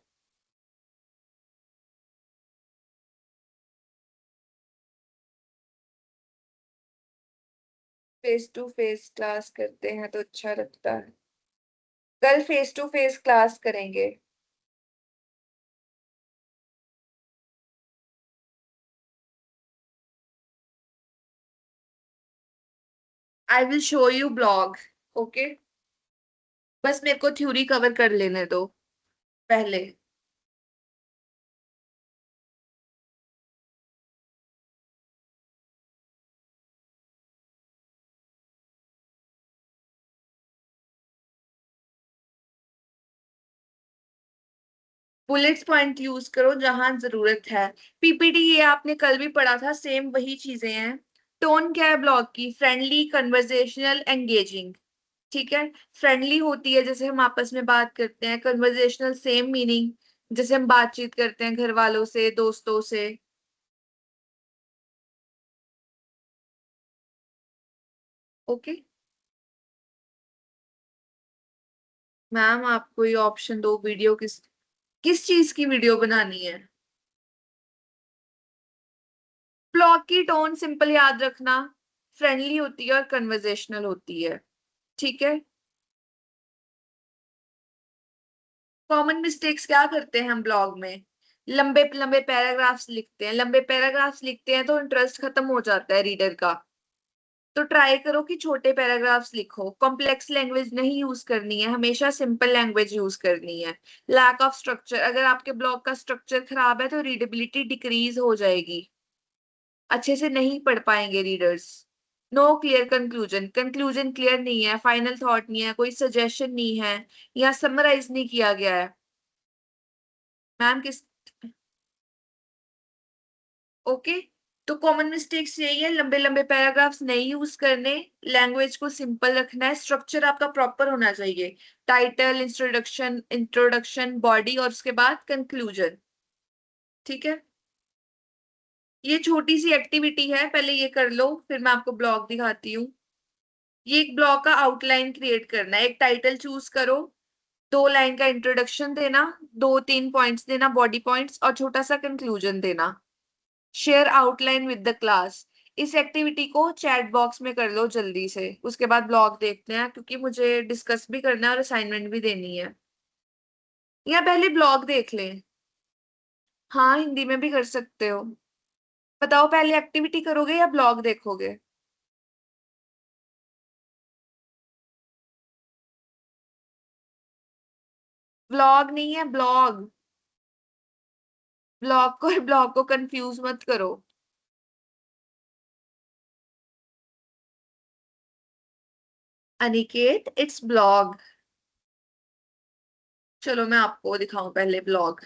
Face to face class करते हैं तो अच्छा लगता है। कल फेस टू फेस क्लास करेंगे। I will show you blog. Okay, बस मेरे को थ्योरी कवर कर लेने दो पहले। बुलेट्स पॉइंट यूज करो जहां जरूरत है। पीपीटी ये आपने कल भी पढ़ा था, सेम वही चीजें हैं। टोन क्या है ब्लॉग की? Friendly, conversational, engaging. ठीक है, फ्रेंडली होती है जैसे हम आपस में बात करते हैं, कन्वर्सेशनल सेम मीनिंग जैसे हम बातचीत करते हैं घर वालों से, दोस्तों से। ओके मैम, आपको ये ऑप्शन दो, वीडियो किस किस चीज की वीडियो बनानी है? ब्लॉग की टोन सिंपल याद रखना, फ्रेंडली होती है और कन्वर्सेशनल होती है। ठीक है। कॉमन मिस्टेक्स क्या करते हैं हम ब्लॉग में? लंबे लंबे पैराग्राफ्स लिखते हैं। लंबे पैराग्राफ्स लिखते हैं तो इंटरेस्ट खत्म हो जाता है रीडर का। तो ट्राई करो कि छोटे पैराग्राफ्स लिखो। कॉम्प्लेक्स लैंग्वेज नहीं यूज करनी है, हमेशा सिंपल लैंग्वेज यूज करनी है। लैक ऑफ स्ट्रक्चर, अगर आपके ब्लॉग का स्ट्रक्चर खराब है तो रीडेबिलिटी डिक्रीज हो जाएगी, अच्छे से नहीं पढ़ पाएंगे readers. No clear conclusion, conclusion clear नहीं है, फाइनल थॉट नहीं है, कोई सजेशन नहीं है, या समराइज नहीं किया गया है। मैम किस ओके, तो कॉमन मिस्टेक्स यही है, लंबे लंबे पैराग्राफ्स नहीं यूज करने, लैंग्वेज को सिंपल रखना है, स्ट्रक्चर आपका प्रॉपर होना चाहिए। टाइटल, इंट्रोडक्शन, इंट्रोडक्शन, बॉडी और उसके बाद कंक्लूजन। ठीक है, ये छोटी सी एक्टिविटी है, पहले ये कर लो फिर मैं आपको ब्लॉग दिखाती हूँ। ये एक ब्लॉग का आउटलाइन क्रिएट करना है। एक टाइटल चूज करो, 2 लाइन का इंट्रोडक्शन देना, 2-3 पॉइंट्स देना बॉडी पॉइंट्स, और छोटा सा कंक्लूजन देना। Share outline with the class. इस एक्टिविटी को चैट बॉक्स में कर लो जल्दी से, उसके बाद ब्लॉग देखते हैं क्योंकि मुझे डिस्कस भी करना है और असाइनमेंट भी देनी है। या पहले ब्लॉग देख लें? हाँ, हिंदी में भी कर सकते हो। बताओ, पहले एक्टिविटी करोगे या ब्लॉग देखोगे? ब्लॉग नहीं है, ब्लॉग। ब्लॉग को ब्लॉग को कंफ्यूज मत करो। Aniket, it's blog. चलो मैं आपको दिखाऊं पहले blog.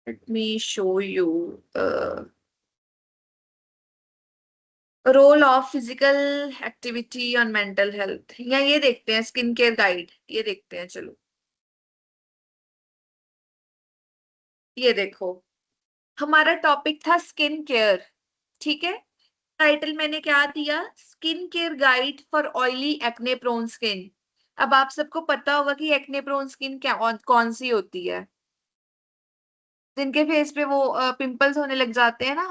Let me show you role of physical activity on mental health. या ये देखते हैं स्किन केयर गाइड, ये देखते हैं चलो। ये देखो, हमारा टॉपिक था स्किन केयर। ठीक है, टाइटल मैंने क्या दिया? Skin care guide for oily acne prone skin. अब आप सबको पता होगा कि एक्ने प्रोन स्किन क्या कौन सी होती है? जिनके फेस पे वो पिंपल्स होने लग जाते हैं ना,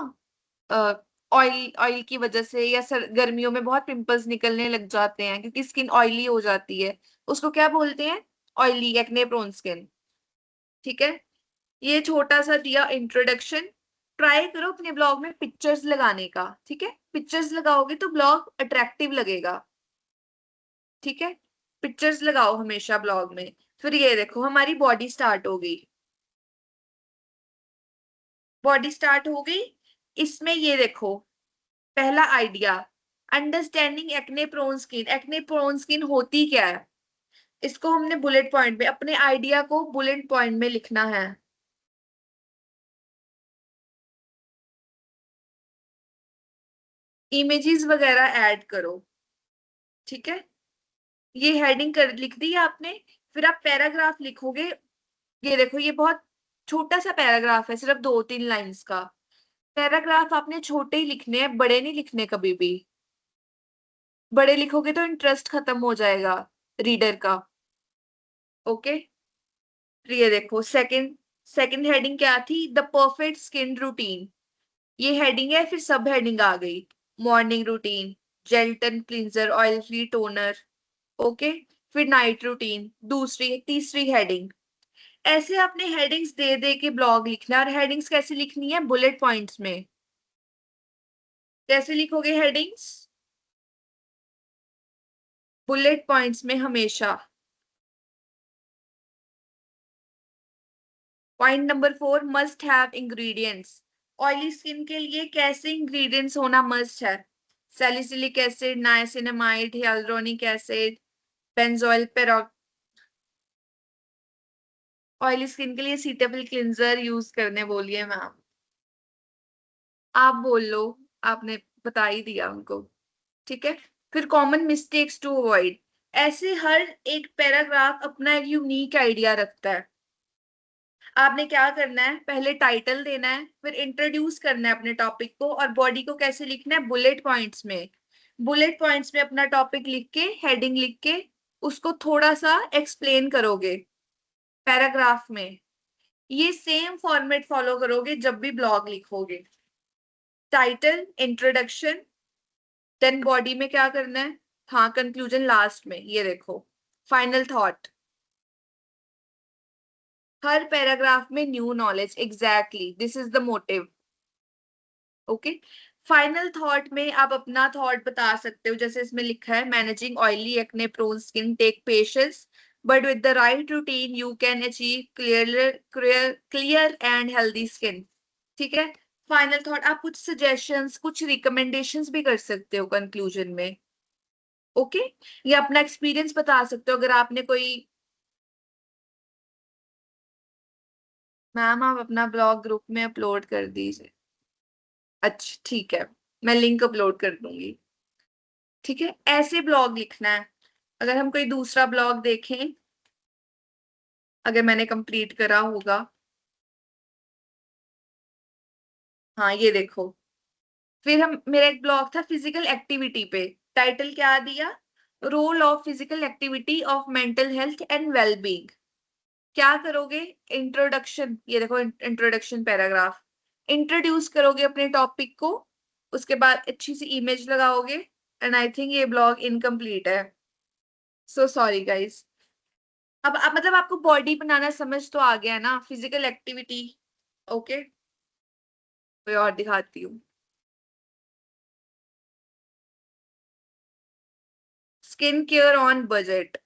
ऑयल ऑयल की वजह से, या गर्मियों में बहुत पिंपल्स निकलने लग जाते हैं क्योंकि स्किन ऑयली हो जाती है, उसको क्या बोलते हैं? Oily acne prone skin. ठीक है, ये छोटा सा दिया इंट्रोडक्शन। ट्राई करो अपने ब्लॉग में पिक्चर्स लगाने का। ठीक है, पिक्चर्स लगाओगे तो ब्लॉग अट्रैक्टिव लगेगा। ठीक है, पिक्चर्स लगाओ हमेशा ब्लॉग में। फिर ये देखो, हमारी बॉडी स्टार्ट हो गई। बॉडी स्टार्ट हो गई, इसमें ये देखो, पहला idea, understanding acne prone skin. Acne prone skin होती क्या है, इसको हमने बुलेट पॉइंट में, अपने आइडिया को बुलेट पॉइंट में लिखना है। इमेजेस वगैरह ऐड करो। ठीक है, ये हेडिंग कर लिख दी आपने। फिर आप पैराग्राफ लिखोगे। ये देखो, ये बहुत छोटा सा पैराग्राफ है, सिर्फ 2-3 लाइंस का। पैराग्राफ आपने छोटे ही लिखने हैं, बड़े नहीं लिखने कभी भी। बड़े लिखोगे तो इंटरेस्ट खत्म हो जाएगा रीडर का। ओके, तो ये देखो सेकंड हेडिंग क्या थी, द परफेक्ट स्किन रूटीन, ये हेडिंग है, फिर सब हेडिंग आ गई, morning routine, gel cleanser, oil free toner, okay, फिर नाइट रूटीन, तीसरी हेडिंग। ऐसे आपने हेडिंग्स दे दे के ब्लॉग लिखना है, और हेडिंग्स कैसे लिखनी है, बुलेट पॉइंट्स में। कैसे लिखोगे हेडिंग्स, बुलेट पॉइंट्स में हमेशा। Point number 4, must have ingredients, oily skin के लिए कैसे इंग्रेडिएंट्स होना मस्ट है, salicylic acid, niacinamide, hyaluronic acid, benzoyl peroxide. Oily skin के लिए सीटेबल क्लिंजर यूज करने बोलिए मैम, आप बोल लो, आपने बता ही दिया उनको, ठीक है। फिर कॉमन मिस्टेक्स टू अवॉइड, ऐसे हर एक पैराग्राफ अपना एक यूनिक आइडिया रखता है। आपने क्या करना है, पहले टाइटल देना है, फिर इंट्रोड्यूस करना है अपने टॉपिक को, और बॉडी को कैसे लिखना है, बुलेट पॉइंट्स में। बुलेट पॉइंट्स में अपना टॉपिक लिख के, हेडिंग लिख के, उसको थोड़ा सा एक्सप्लेन करोगे पैराग्राफ में। ये सेम फॉर्मेट फॉलो करोगे जब भी ब्लॉग लिखोगे, टाइटल, इंट्रोडक्शन, देन बॉडी में क्या करना है, हाँ कंक्लूजन लास्ट में। ये देखो फाइनल थॉट, हर पैराग्राफ में new knowledge, exactly this is the motive. Okay, final thought में आप अपना थॉट बता सकते हो, जैसे इसमें लिखा है, managing oily acne prone skin take patience, but with the right routine you can achieve clear and healthy skin. ठीक है, फाइनल थॉट, आप कुछ सजेशंस, कुछ रिकमेंडेशंस भी कर सकते हो कंक्लूजन में। ओके, या अपना एक्सपीरियंस बता सकते हो, अगर आपने कोई, मैम आप अपना ब्लॉग ग्रुप में अपलोड कर दीजिए। अच्छा ठीक है, मैं लिंक अपलोड कर दूंगी। ठीक है, ऐसे ब्लॉग लिखना है। अगर हम कोई दूसरा ब्लॉग देखें, अगर मैंने कंप्लीट करा होगा, हाँ ये देखो, फिर हम, मेरा एक ब्लॉग था फिजिकल एक्टिविटी पे, टाइटल क्या दिया, role of physical activity of mental health and wellbeing. क्या करोगे, इंट्रोडक्शन, ये देखो इंट्रोडक्शन पैराग्राफ, इंट्रोड्यूस करोगे अपने टॉपिक को, उसके बाद अच्छी सी इमेज लगाओगे, एंड आई थिंक ये ब्लॉग इनकम्प्लीट है, सो सॉरी गाइस। अब मतलब आपको बॉडी बनाना समझ तो आ गया ना, फिजिकल एक्टिविटी। ओके, कोई और दिखाती हूँ, स्किन केयर ऑन बजट।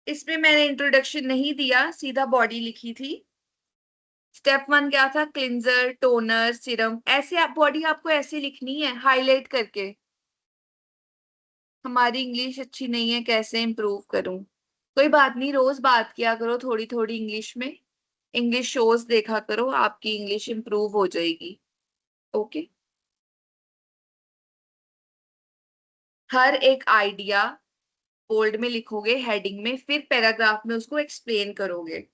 इसमें मैंने इंट्रोडक्शन नहीं दिया, सीधा बॉडी लिखी थी। स्टेप 1 क्या था, क्लिंजर, टोनर, सीरम, ऐसे आप बॉडी आपको ऐसे लिखनी है हाईलाइट करके। हमारी इंग्लिश अच्छी नहीं है, कैसे इंप्रूव करूं, कोई बात नहीं, रोज बात किया करो थोड़ी थोड़ी इंग्लिश में, इंग्लिश शोज देखा करो, आपकी इंग्लिश इंप्रूव हो जाएगी। ओके, हर एक आइडिया बोल्ड में लिखोगे हेडिंग में, फिर पैराग्राफ में उसको एक्सप्लेन करोगे।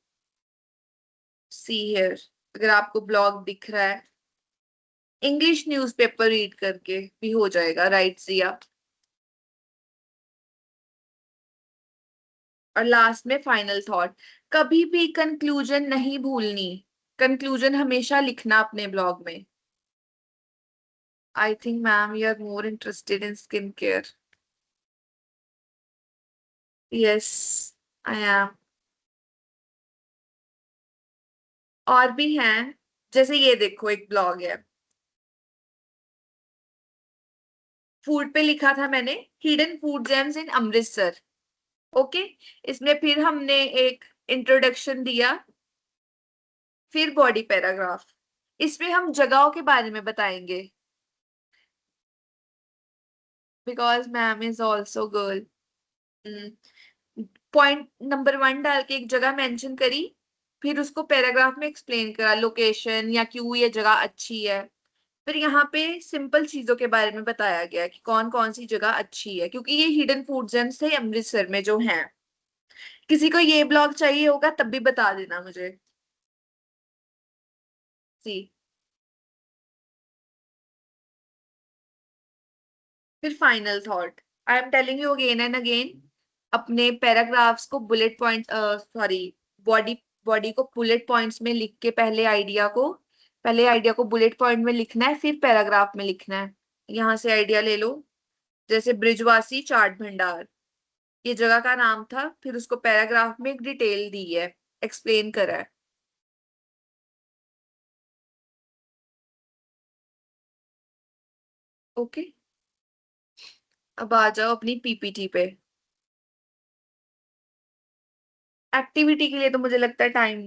सी हियर, अगर आपको ब्लॉग दिख रहा है, इंग्लिश न्यूज़पेपर रीड करके भी हो जाएगा, राइट सिया। और लास्ट में फाइनल थॉट, कभी भी कंक्लूजन नहीं भूलनी, कंक्लूजन हमेशा लिखना अपने ब्लॉग में। I think ma'am you are more interested in skin care. Yes, I am. और भी हैं, जैसे ये देखो एक ब्लॉग है, फूड पे लिखा था मैंने, हिडन फूड जेम्स इन अमृतसर। ओके, इसमें फिर हमने एक इंट्रोडक्शन दिया, फिर बॉडी पैराग्राफ, इसमें हम जगहों के बारे में बताएंगे, because ma'am is also girl. Point number 1 डाल के एक जगह मेंशन करी, फिर उसको पैराग्राफ में एक्सप्लेन करा, लोकेशन या क्यों ये जगह अच्छी है। फिर यहाँ पे सिंपल चीजों के बारे में बताया गया कि कौन कौन सी जगह अच्छी है, क्योंकि ये हिडन फूड जेम्स थे अमृतसर में जो हैं। किसी को ये ब्लॉग चाहिए होगा तब भी बता देना मुझे। सी, फिर final thought, I am telling you again and again, अपने पैराग्राफ्स को bullet point sorry body body को बुलेट पॉइंट्स में लिख के पहले आइडिया को बुलेट पॉइंट में लिखना है, फिर पैराग्राफ में लिखना है। यहाँ से आइडिया ले लो, जैसे ब्रिजवासी चाट भंडार, ये जगह का नाम था, फिर उसको पैराग्राफ में एक डिटेल दी है, एक्सप्लेन करा है। ओके, अब आ जाओ अपनी पीपीटी पे। एक्टिविटी के लिए तो मुझे लगता है time,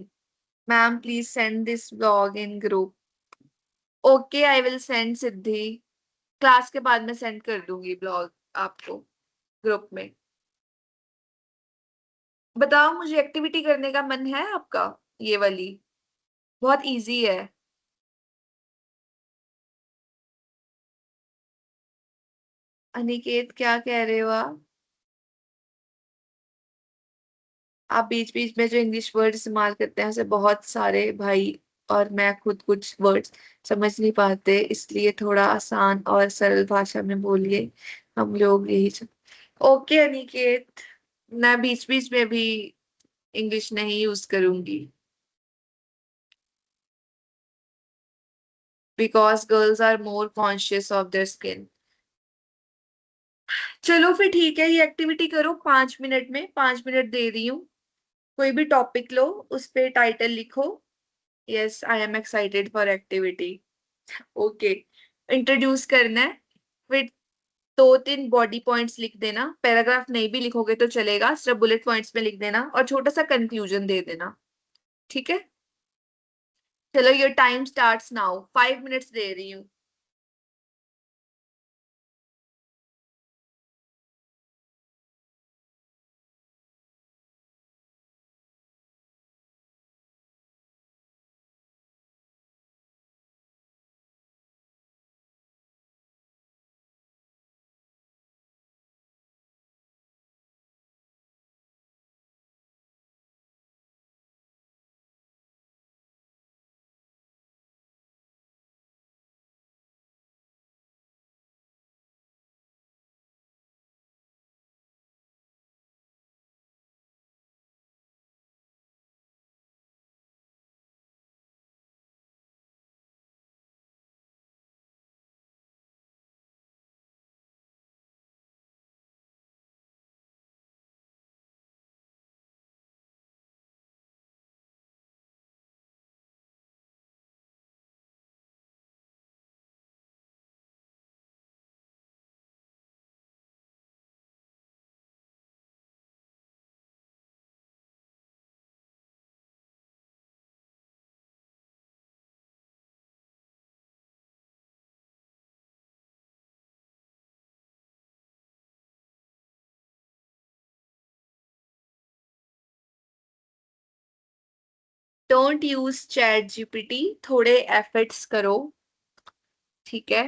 ma'am please send this blog in group. Okay, I will send Siddhi, class के बाद में सेंड कर दूंगी ब्लॉग आपको ग्रुप में। बताओ, मुझे एक्टिविटी करने का मन है आपका? ये वाली बहुत इजी है। अनिकेत क्या कह रहे हो आप बीच बीच में जो इंग्लिश वर्ड इस्तेमाल करते हैं उसे बहुत सारे भाई और मैं खुद कुछ वर्ड्स समझ नहीं पाते, इसलिए थोड़ा आसान और सरल भाषा में बोलिए, हम लोग यही। ओके अनिकेत, मैं बीच बीच में भी इंग्लिश नहीं यूज करूंगी, because girls are more conscious of their skin. चलो फिर ठीक है, ये एक्टिविटी करो 5 मिनट में, 5 मिनट दे रही हूँ। कोई भी टॉपिक लो, उस पे टाइटल लिखो, yes I am excited for activity. Okay, introduce करना है, फिर 2-3 बॉडी पॉइंट्स लिख देना, पैराग्राफ नहीं भी लिखोगे तो चलेगा, सिर्फ बुलेट पॉइंट्स में लिख देना और छोटा सा कंक्लूजन दे देना, ठीक है? चलो, your time starts now, 5 minutes दे रही हूँ। डोंट यूज चैट जीपीटी, थोड़े एफर्ट्स करो, ठीक है?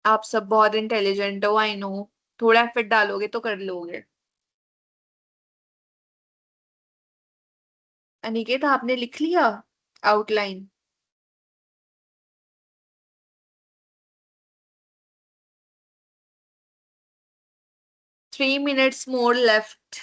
आप सब बहुत इंटेलिजेंट हो, आई नो, थोड़ा एफर्ट डालोगे तो कर लोगे। अनिकेत आपने लिख लिया outline? 3 minutes more left.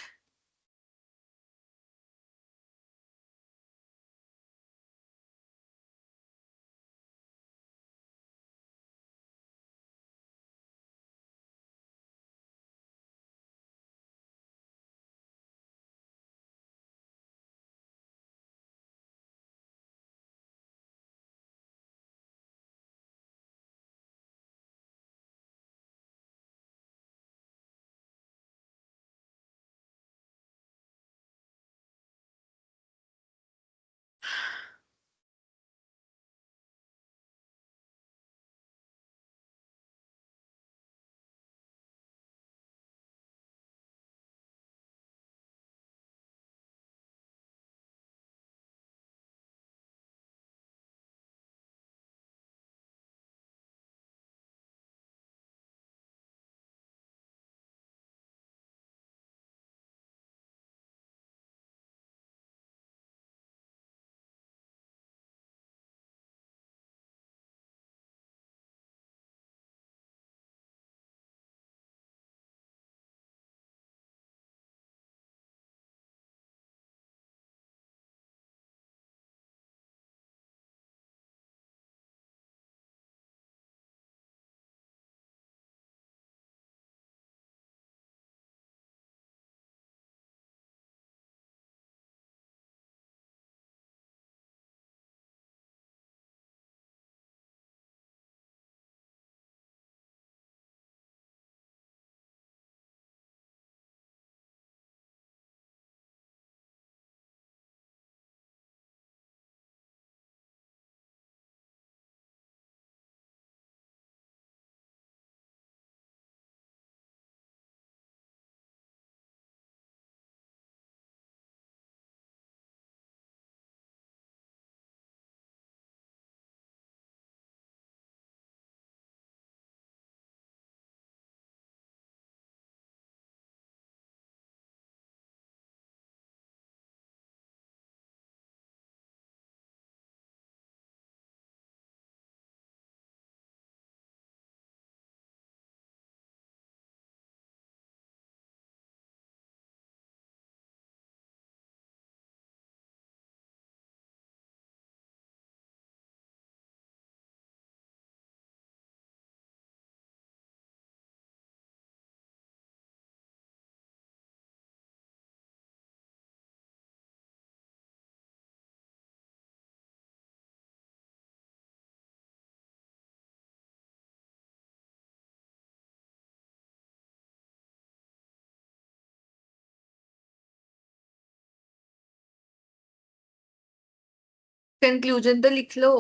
Conclusion तो लिख लो।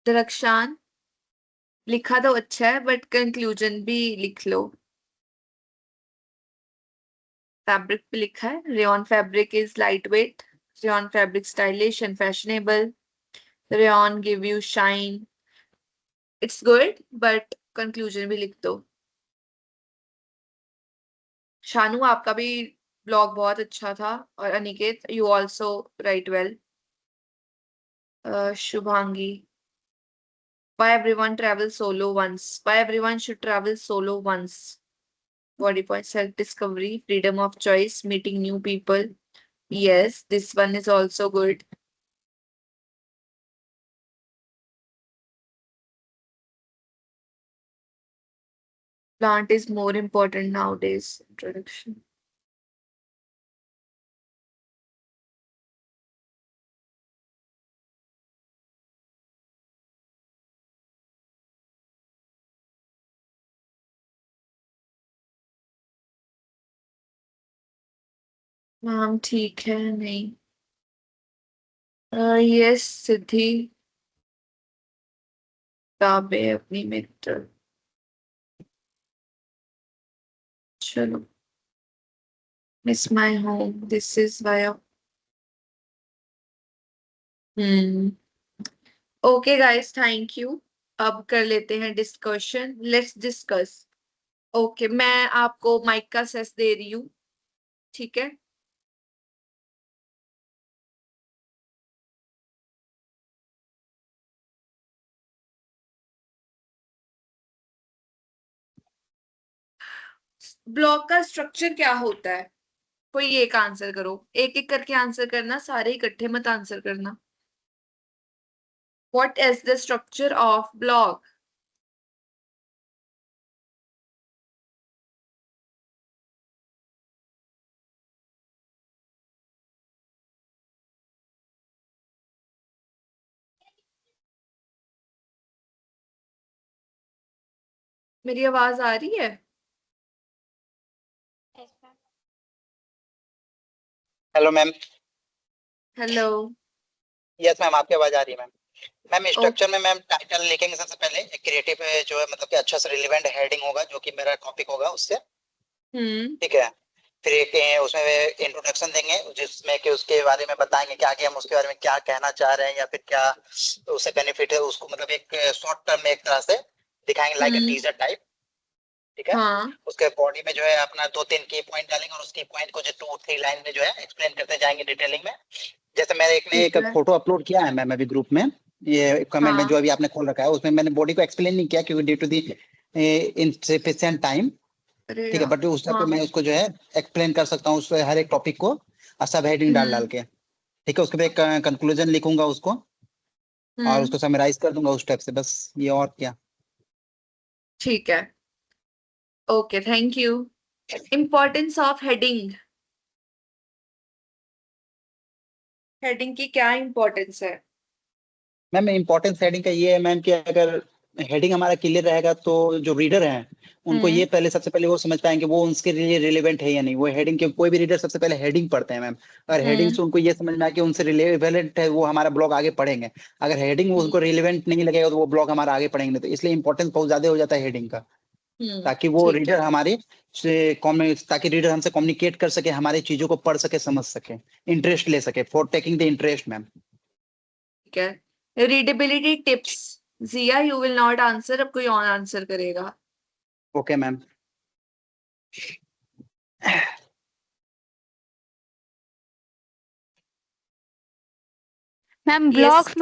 दरख्शान, लिखा तो अच्छा है बट कंक्लूजन भी लिख लो। फैब्रिक पे लिखा है rayon fabric is light weight, rayon fabric stylish and fashionable, rayon give you shine, it's good but conclusion भी लिख दो। शानू आपका भी ब्लॉग बहुत अच्छा था, और Aniket you also right well. Shubhangi, why everyone travels solo once, why everyone should travel solo once? Body point, self discovery, freedom of choice, meeting new people. Yes, this one is also good. Plant is more important nowadays. Introduction. Ma'am ठीक है नहीं। Yes Siddhi, किताबें अपनी मित्र। चलो, miss my home, this is why. Okay guys, thank you. अब कर लेते हैं डिस्कशन, लेट्स डिस्कस। ओके, मैं आपको माइक का सेस दे रही हूँ, ठीक है? ब्लॉक का स्ट्रक्चर क्या होता है? कोई एक आंसर करो, एक एक करके आंसर करना, सारे इकट्ठे मत आंसर करना। What is the structure of block? मेरी आवाज आ रही है? Hello ma'am. Hello. Yes ma'am, आपकी आवाज आ रही है मैम। मैम ओ, स्ट्रक्चर में मैम टाइटल लिखेंगे सबसे पहले, एक क्रिएटिव जो है मतलब कि अच्छा सा रिलेवेंट हेडिंग होगा जो कि मेरा टॉपिक होगा उससे, ठीक है। फिर एक उसमें इंट्रोडक्शन देंगे जिसमें कि उसके बारे में बताएंगे कि आगे हम उसके बारे में क्या कहना चाह रहे हैं या फिर क्या उससे बेनिफिट है, उसको मतलब एक शॉर्ट टर्म में एक तरह से दिखाएंगे, लाइक टीजर टाइप, ठीक है। हाँ, उसके बॉडी में जो है अपना 2-3 की पॉइंट डालेंगे और उसकी पॉइंट को जो 2-3 लाइन में जो है एक्सप्लेन करते जाएंगे डिटेलिंग में। जैसे मैंने एक ठीक है। फोटो अपलोड किया है मैम अभी ग्रुप में, ये कमेंट में हाँ, जो अभी आपने खोल रखा है उसमें मैंने बॉडी को एक्सप्लेन नहीं किया क्योंकि due to the insufficient time, अरे ठीक है। यार, बट उस टाइप पे हाँ। मैं उसको जो है एक्सप्लेन कर सकता हूँ उस हर एक टॉपिक को, और सब हेडिंग डाल डाल के, ठीक है। उसके बाद एक कंक्लूजन लिखूंगा उसको और उसको समराइज कर दूंगा उस टाइप से, बस ये और क्या। ठीक है। Okay, thank you. Importance of heading, heading की क्या इम्पोर्टेंस है? मैम इम्पोर्टेंस हेडिंग का ये है मैम कि अगर हेडिंग हमारा क्लियर रहेगा तो जो रीडर हैं उनको ये पहले सबसे पहले वो समझ पाएंगे वो उनके लिए रिलेवेंट है या नहीं। वो हेडिंग के कोई भी रीडर सबसे पहले हेडिंग पढ़ते हैं मैम, और हेडिंग से उनको ये समझ में आए कि उनसे रिलेवेंट है, वो हमारा ब्लॉग आगे पढ़ेंगे। अगर हेडिंग उनको रिलेवेंट नहीं लगेगा तो वो ब्लॉग हमारा आगे पढ़ेंगे नहीं, तो इसलिए इंपॉर्टेंस बहुत ज्यादा हो जाता है हेडिंग का, ताकि वो ठीक है। रीडर हमारे ताकि रीडर हमसे कम्युनिकेट कर सके, हमारी चीजों को पढ़ सके, समझ सके, इंटरेस्ट ले सके, for taking the interest ma'am. ठीक है। Readability tips, Jiya you will not answer, अब कोई और आंसर करेगा। Okay ma'am. Ma'am yes. Blogs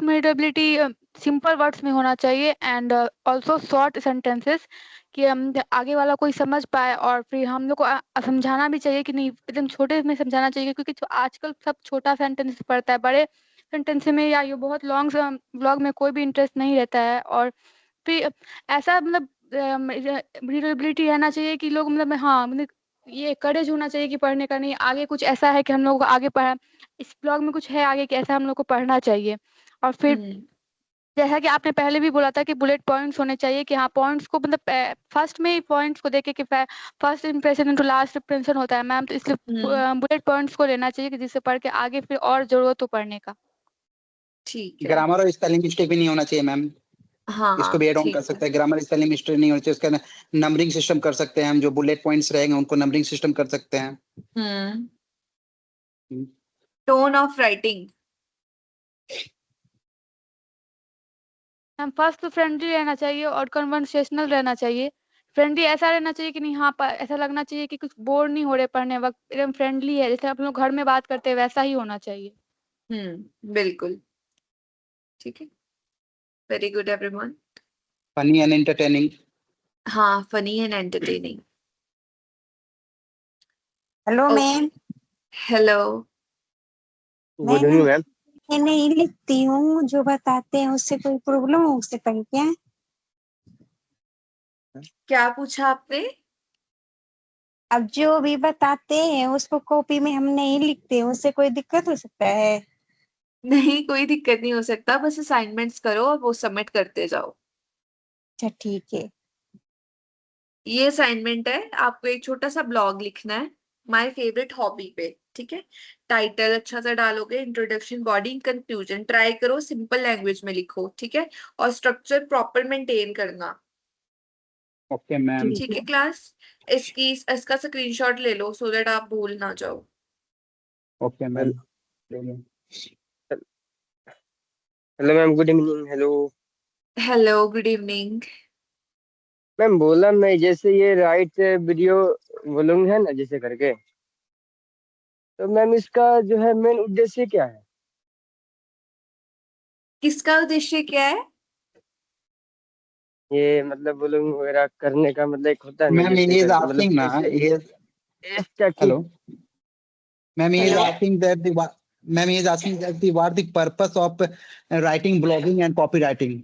में रीडेबिलिटी सिंपल वर्ड्स में होना चाहिए एंड ऑल्सो शॉर्ट सेंटेंसेस, कि हम आगे वाला कोई समझ पाए, और फिर हम लोग को समझाना भी चाहिए कि नहीं, एकदम छोटे में समझाना चाहिए, क्योंकि आजकल सब छोटा सेंटेंस पढ़ता है, बड़े सेंटेंस में या ये बहुत लॉन्ग ब्लॉग में कोई भी इंटरेस्ट नहीं रहता है। और फिर ऐसा मतलब रीडेबिलिटी रहना चाहिए कि लोग मतलब हाँ मतलब ये करेज होना चाहिए कि पढ़ने का, नहीं आगे कुछ ऐसा है कि हम लोग को आगे पढ़ा, इस ब्लॉग में कुछ है आगे कि ऐसा हम लोग को पढ़ना चाहिए। और फिर जैसा कि आपने पहले भी बोला था कि बुलेट पॉइंट्स होने चाहिए, कि हाँ पॉइंट्स को मतलब फर्स्ट में ही पॉइंट्स को देखे कि first impression into last impression होता है मैम, तो इसलिए बुलेट पॉइंट्स को लेना चाहिए कि जिससे पढ़ के आगे फिर और जरूरत हो पढ़ने का। ठीक है। ग्रामर और स्पेलिंग मिस्टेक भी नहीं होना चाहिए मैम, हाँ इसको भी एड ऑन ठीक कर है। सकते हैं। ग्रामर स्पेलिंग मिस्टेक नहीं होनी चाहिए, उसका नंबरिंग सिस्टम कर सकते हैं हम, जो बुलेट पॉइंट्स रहेंगे उनको नंबरिंग सिस्टम कर सकते हैं। Tone of writing, ma'am first तो फ्रेंडली रहना चाहिए और कन्वर्सेशनल रहना चाहिए। फ्रेंडली ऐसा रहना चाहिए कि नहीं, हाँ ऐसा लगना चाहिए कि कुछ बोर नहीं हो रहे पढ़ने वक्त, एकदम फ्रेंडली है, जैसे आप लोग घर में बात करते हैं वैसा ही होना चाहिए। बिल्कुल ठीक है। Very good everyone. Funny and entertaining. हाँ, funny and entertaining. Hello ma'am. Hello. मैं नहीं लिखती हूँ, जो बताते हैं उससे कोई प्रॉब्लम हो उससे पढ़ क्या? क्या पूछा आपने? अब जो भी बताते हैं उसको कॉपी में हम नहीं लिखते, उससे कोई दिक्कत हो सकता है? नहीं, कोई दिक्कत नहीं हो सकता, बस असाइनमेंट्स करो और वो सबमिट करते जाओ। अच्छा ठीक है। ये असाइनमेंट है, आपको एक छोटा सा ब्लॉग लिखना है माय फेवरेट हॉबी पे, ठीक है। टाइटल अच्छा सा डालोगे, इंट्रोडक्शन, बॉडी, कंक्लूजन। ट्राई करो सिंपल लैंग्वेज में लिखो, ठीक है। और स्ट्रक्चर प्रॉपर मेंटेन करना, ओके मैम। ठीक है क्लास। इसका स्क्रीनशॉट ले लो सो दैट आप भूल ना जाओ। Okay ma'am. Hello ma'am, good evening. Hello hello, good evening. Ma'am, बोला मैं जैसे ये राइट वीडियो वॉल्यूम है ना जैसे करके, तो मैम इसका जो है मेन उद्देश्य क्या है? किसका उद्देश्य क्या है? ये मतलब वॉल्यूम वगैरह करने का मतलब एक होता है ना मैम जैसे he is करके, मतलब asking ना, ऐसे he is इसका की। hello ma'am, he is hello. asking that the ma'am, he is asking that the what the purpose of writing blogging and copywriting.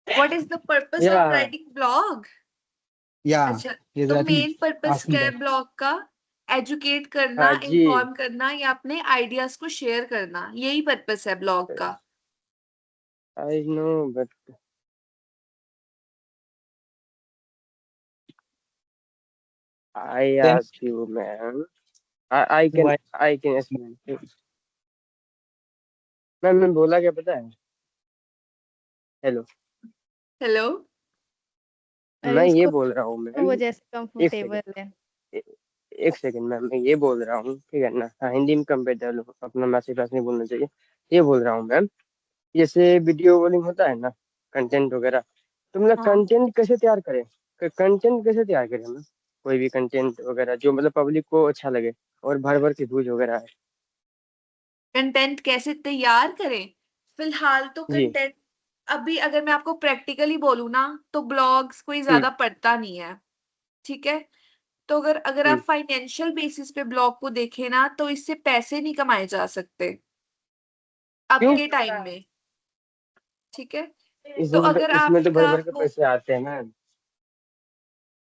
What is the purpose या of writing blog? Yeah, अच्छा, he is तो asking main purpose asking क्या है that. Blog का? Educate करना, हाँ जी। Inform करना या अपने आइडियाज को शेयर करना, यही पर्पस है ब्लॉग का। I know but I Then ask you ma'am, I can why? Explain. Ma'am मैं बोला क्या पता है? Hello, hello. अरे मैं ये उसको बोल रहा हूँ मैम, वो जैसे एक सेकंड, कंफर्टेबल है। एक सेकंड मैम, मैं ये बोल रहा हूँ, ठीक है ना? हाँ, हिंदी में कंपेटेबल हो, अपना मैथ्स नहीं बोलना चाहिए। ये बोल रहा हूँ मैम, जैसे वीडियो कॉलिंग होता है ना, कंटेंट वगैरह, तो मतलब हाँ, कंटेंट कैसे तैयार करें? कंटेंट कैसे तैयार करें मैम? कोई भी कंटेंट वगैरह जो मतलब पब्लिक को अच्छा लगे और भर भर के व्यूज वगैरह है। कंटेंट कैसे तैयार करें? फिलहाल तो जी। कंटेंट, अभी अगर मैं आपको प्रैक्टिकली बोलूँ ना, तो ब्लॉग्स कोई हम्म ज्यादा पढ़ता नहीं है, ठीक है। तो अगर अगर आप हम्म फाइनेंशियल बेसिस पे ब्लॉग को देखें ना, तो इससे पैसे नहीं कमाए जा सकते अब क्यों? के टाइम में, ठीक है। तो इसमें तो अगर इसमें तो भर आपका भर के वो पैसे आते हैं मैम,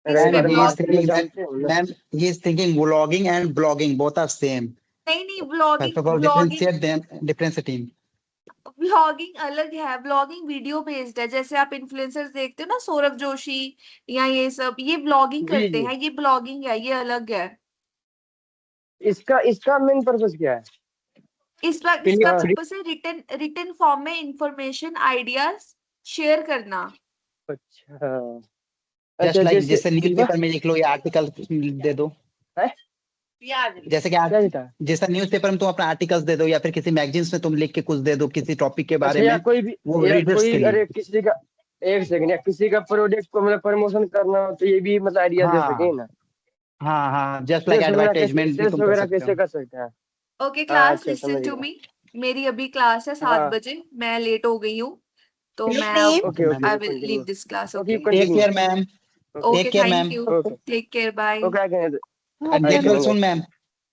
अगर किस इस पे Ma'am, बारे में he is ब्लॉग मार्केट में thinking that जानते हो ना। ma'am, he is thinking vlogging and blogging both are same. नहीं नहीं, First blogging of all, blogging differentiate them, differentiate. Blogging अलग है, ब्लॉगिंग वीडियो बेस्ड है। जैसे आप इन्फ्लुएंसर्स देखते हो ना, सौरभ जोशी या ये सब, ये ब्लॉगिंग जी करते जी। हैं, ये ब्लॉगिंग है, ये अलग है। इसका इसका मेन पर्पस क्या है? इसका हाँ, पर्पस है रिटन रिटन फॉर्म में इंफॉर्मेशन, आइडियाज शेयर करना। अच्छा Just अच्छा, like जैसे जैसे न्यूज़पेपर में लिख लो या आर्टिकल दे दो, है जैसे कि क्या था? जैसा न्यूज़पेपर में तुम अपना आर्टिकल्स दे दो या फिर किसी मैगजीन्स में तुम लिख के कुछ दे दो किसी टॉपिक के बारे अच्छा, या में, कोई भी, वो या रीडर्स के कोई लिए। अरे किसी का, एक सेकंड, या किसी का प्रोडक्ट को मतलब प्रमोशन करना हो तो ये भी मतलब आइडिया दे सके हाँ ना? हाँ हाँ, जस्ट लाइक सेल्स वगैरह कैसे, एडवर्टाइजमेंट भी सेल्स तुम कर वगैरह सकते कैसे हो। कर सकते हैं? ओके क्लास, अच्छा, लिसन समझ टू गया। मी। मेरी अभी क्लास है 7 हाँ, बजे, मैं लेट हो गई हूँ, तो हेलो मैं अब ma'am. Okay okay ma'am. Okay, I you will leave continue. This class. Okay, you okay. Take continue. Care ma'am. Okay, take care thank ma'am. You. Okay take care, bye. Okay, I can देख लो सुन ma'am,